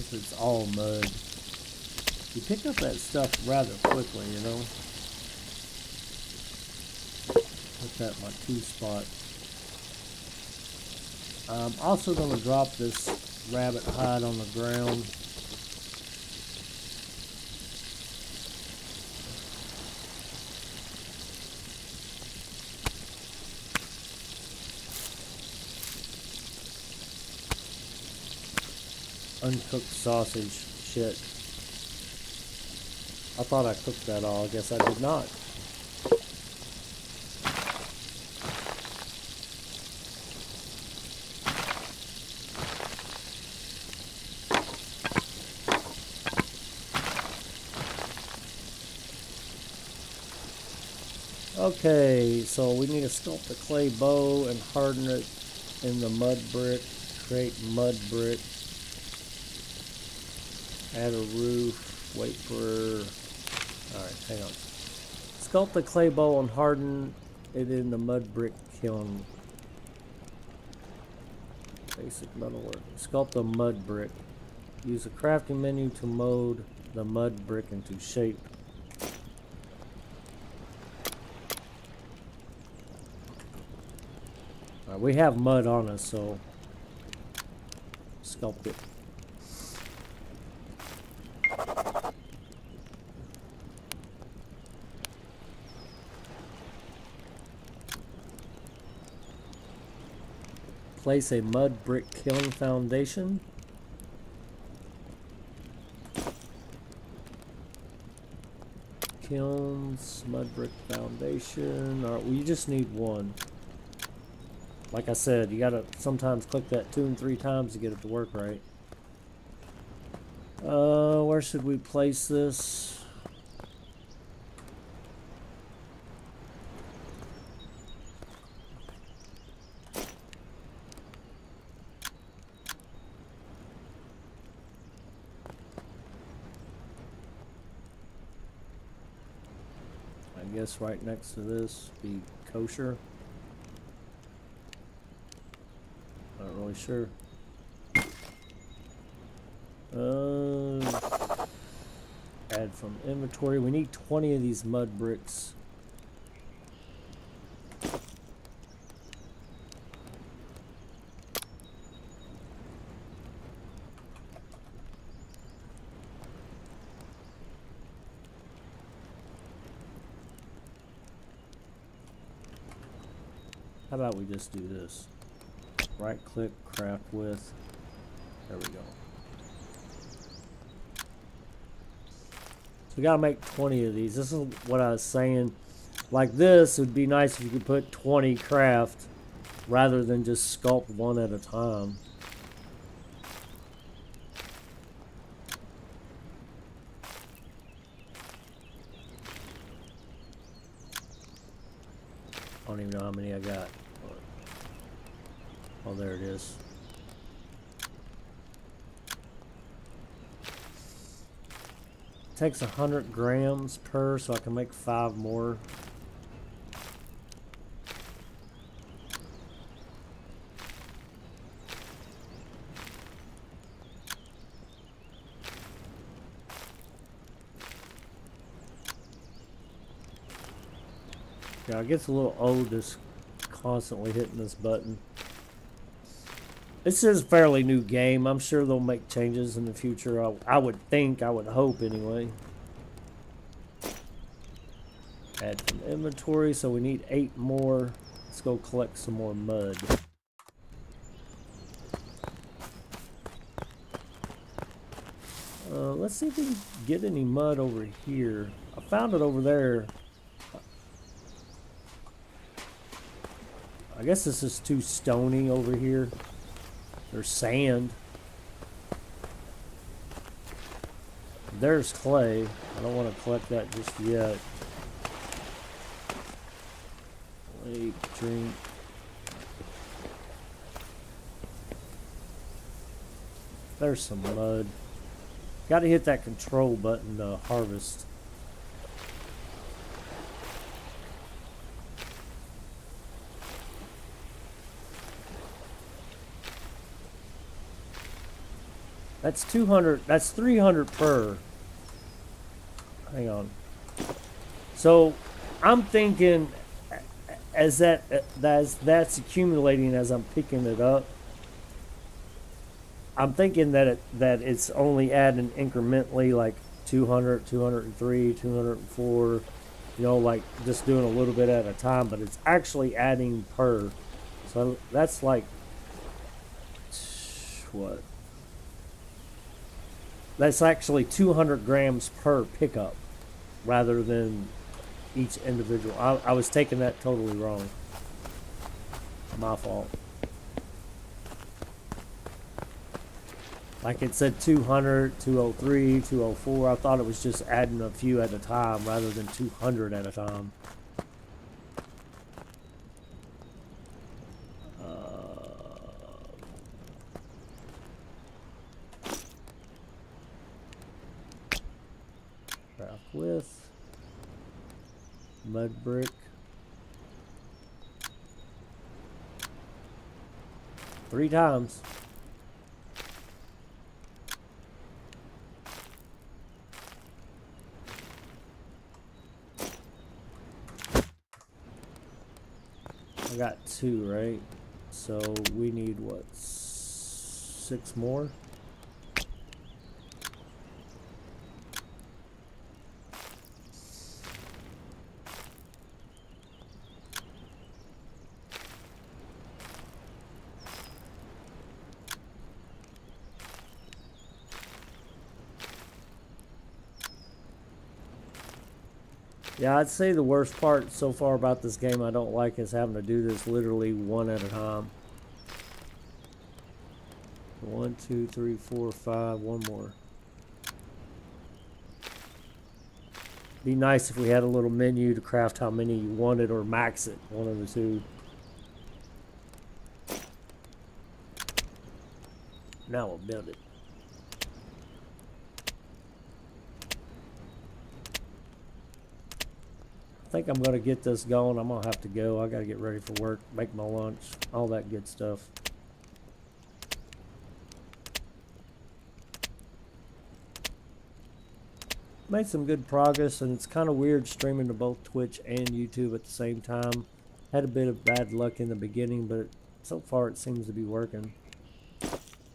if it's all mud. You pick up that stuff rather quickly, you know. Put that in my 2 spot. I'm also going to drop this rabbit hide on the ground. Uncooked sausage. Shit. I thought I cooked that all. I guess I did not. Okay, so we need to sculpt the clay bow and harden it in the mud brick. Create mud brick. Add a roof. Wait for... Alright, hang on. Sculpt the clay bowl and harden it in the mud brick kiln. Basic metalwork. Sculpt the mud brick. Use the crafting menu to mold the mud brick into shape. Alright, we have mud on us, so sculpt it. Place a mud brick kiln foundation. Kilns, mud brick foundation. Alright, well, you just need one. Like I said, you gotta sometimes click that 2 and 3 times to get it to work right. Where should we place this? I guess right next to this be kosher. Not really sure. Add from inventory. We need 20 of these mud bricks. How about we just do this? Right click, craft with. There we go. So we gotta make 20 of these. This is what I was saying. Like this, it would be nice if you could put 20 craft rather than just sculpt one at a time. I don't even know how many I got. Oh, there it is. Takes 100 grams per, so I can make 5 more. Yeah, it gets a little old just constantly hitting this button. This is a fairly new game. I'm sure they'll make changes in the future. I would think, I would hope anyway. Add from inventory, so we need 8 more. Let's go collect some more mud. Let's see if we can get any mud over here. I found it over there. I guess this is too stony over here. There's sand. There's clay. I don't want to collect that just yet. Lake, drink. There's some mud. Got to hit that control button to harvest. That's 200. That's 300 per. Hang on. So I'm thinking as that's accumulating as I'm picking it up, I'm thinking that it's only adding incrementally, like 200, 203, 204, like just doing a little bit at a time, but it's actually adding per. So that's like what? That's actually 200 grams per pickup rather than each individual. I was taking that totally wrong. My fault. Like it said 200, 203, 204. I thought it was just adding a few at a time rather than 200 at a time. Craft with mud brick. 3 times. I got 2, right? So we need what? 6 more? Yeah, I'd say the worst part so far about this game I don't like is having to do this literally one at a time. 1, 2, 3, 4, 5, one more. Be nice if we had a little menu to craft how many you wanted or max it, one of the two. Now we'll build it. I think I'm going to get this going. I'm going to have to go. I got to get ready for work, make my lunch, all that good stuff. Made some good progress, and it's kind of weird streaming to both Twitch and YouTube at the same time. Had a bit of bad luck in the beginning, but so far it seems to be working.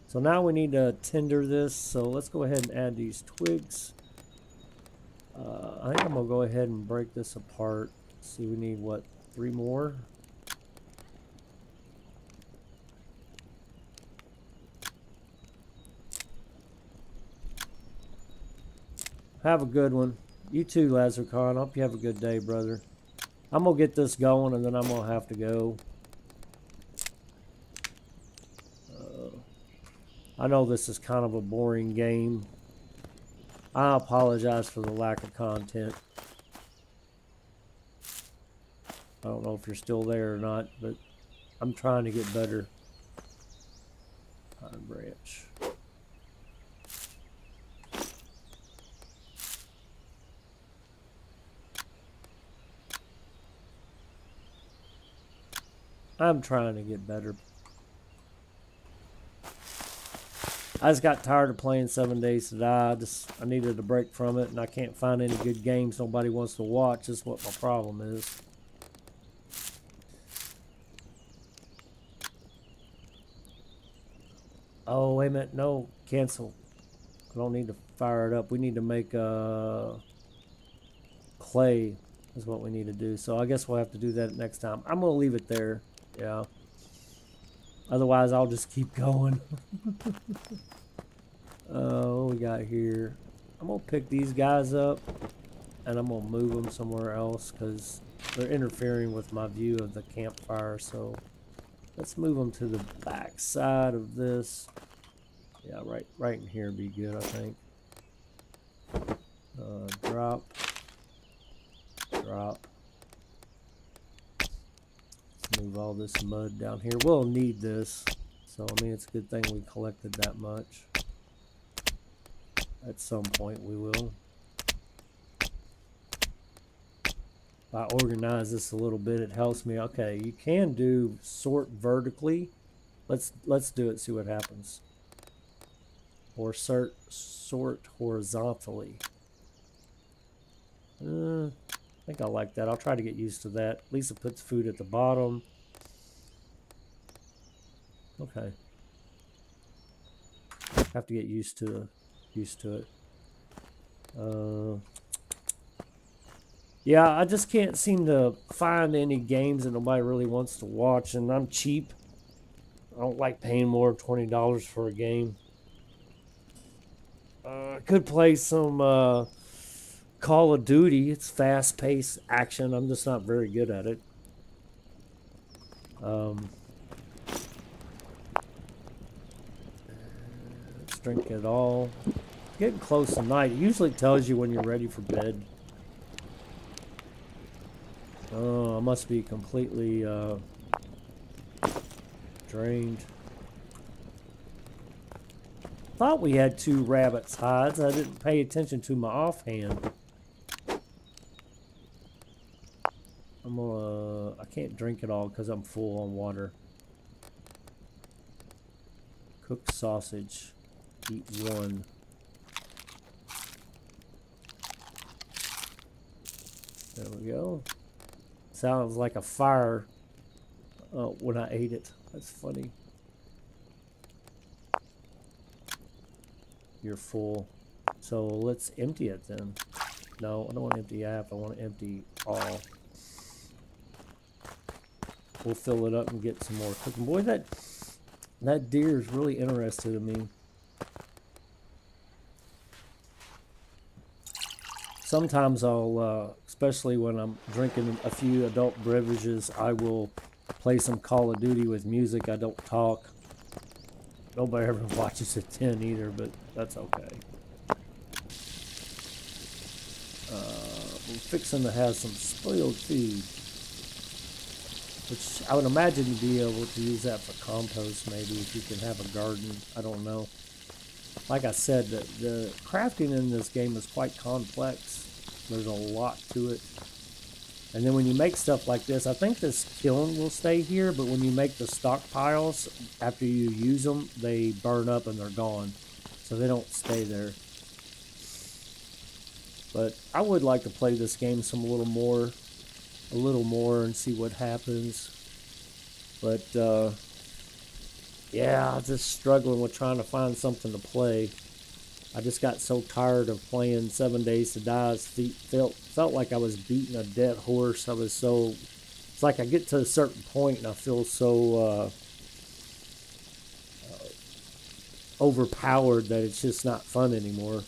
So now we need to tinder this, so let's go ahead and add these twigs. I think I'm going to go ahead and break this apart. See, we need, what, 3 more? Have a good one. You too, Lazarcon. Hope you have a good day, brother. I'm going to get this going, and then I'm going to have to go. I know this is kind of a boring game. I apologize for the lack of content. I don't know if you're still there or not, but I'm trying to get better. Pine branch. I'm trying to get better. I just got tired of playing 7 Days to Die. I needed a break from it, and I can't find any good games nobody wants to watch. That's what my problem is. Oh, wait a minute. No, cancel. I don't need to fire it up. We need to make clay is what we need to do. So I guess we'll have to do that next time. I'm going to leave it there. Yeah. Otherwise, I'll just keep going. What we got here? I'm going to pick these guys up, and I'm going to move them somewhere else because they're interfering with my view of the campfire. So let's move them to the back side of this. Yeah, right in here would be good, I think. Drop. Move all this mud down here. We'll need this, so I mean it's a good thing we collected that much. At some point we will. If I organize this a little bit, it helps me. Okay, you can do sort vertically. Let's do it, see what happens. or sort horizontally. I think I like that. I'll try to get used to that. At least it puts food at the bottom. Okay. Have to get used to it. Yeah, I just can't seem to find any games that nobody really wants to watch, and I'm cheap. I don't like paying more than $20 for a game. I could play some Call of Duty. It's fast-paced action. I'm just not very good at it. Let's drink it all. Getting close to night. It usually tells you when you're ready for bed. Oh, I must be completely drained. Thought we had 2 rabbit's hides. I didn't pay attention to my offhand. I can't drink it all because I'm full on water. Cooked sausage. Eat 1. There we go. Sounds like a fire when I ate it. That's funny. You're full. So let's empty it then. No, I don't want to empty half. I want to empty all. We'll fill it up and get some more cooking. Boy, that deer is really interested in me. Sometimes I'll, especially when I'm drinking a few adult beverages, I will play some Call of Duty with music. I don't talk. Nobody ever watches it then either, but that's okay. We're fixing to have some spoiled food, which I would imagine you'd be able to use that for compost maybe if you can have a garden. I don't know. Like I said, the crafting in this game is quite complex. There's a lot to it. And then when you make stuff like this, I think this kiln will stay here, but when you make the stockpiles, after you use them, they burn up and they're gone. So they don't stay there. But I would like to play this game a little more and see what happens. But yeah, I'm just struggling with trying to find something to play. I just got so tired of playing 7 Days to Die. Felt like I was beating a dead horse. It's like I get to a certain point and I feel so overpowered that it's just not fun anymore.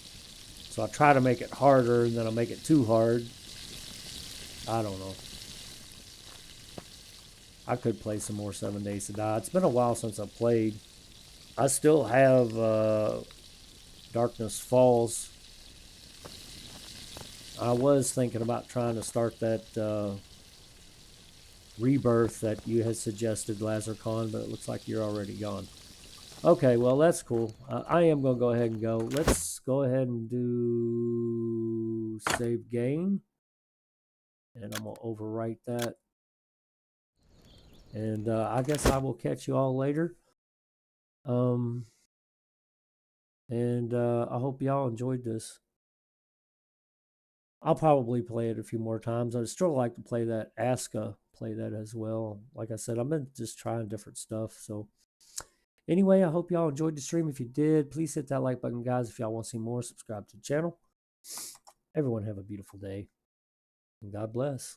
So I try to make it harder and then I make it too hard. I don't know. I could play some more 7 Days to Die. It's been a while since I played. I still have Darkness Falls. I was thinking about trying to start that rebirth that you had suggested, Lazarcon, but it looks like you're already gone. Okay, well, that's cool. I am going to go ahead and go. Let's go ahead and do save game. And I'm going to overwrite that. And I guess I will catch you all later. And I hope y'all enjoyed this. I'll probably play it a few more times. I'd still like to play that Aska, play that as well. Like I said, I've been just trying different stuff. So anyway, I hope y'all enjoyed the stream. If you did, please hit that like button, guys. If y'all want to see more, subscribe to the channel. Everyone have a beautiful day, and God bless.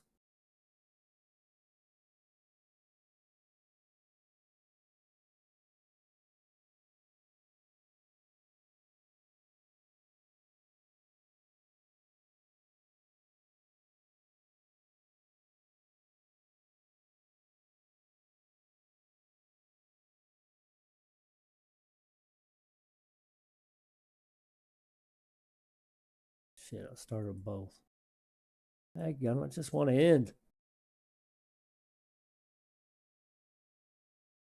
Shit, I started both. Hey, I just want to end.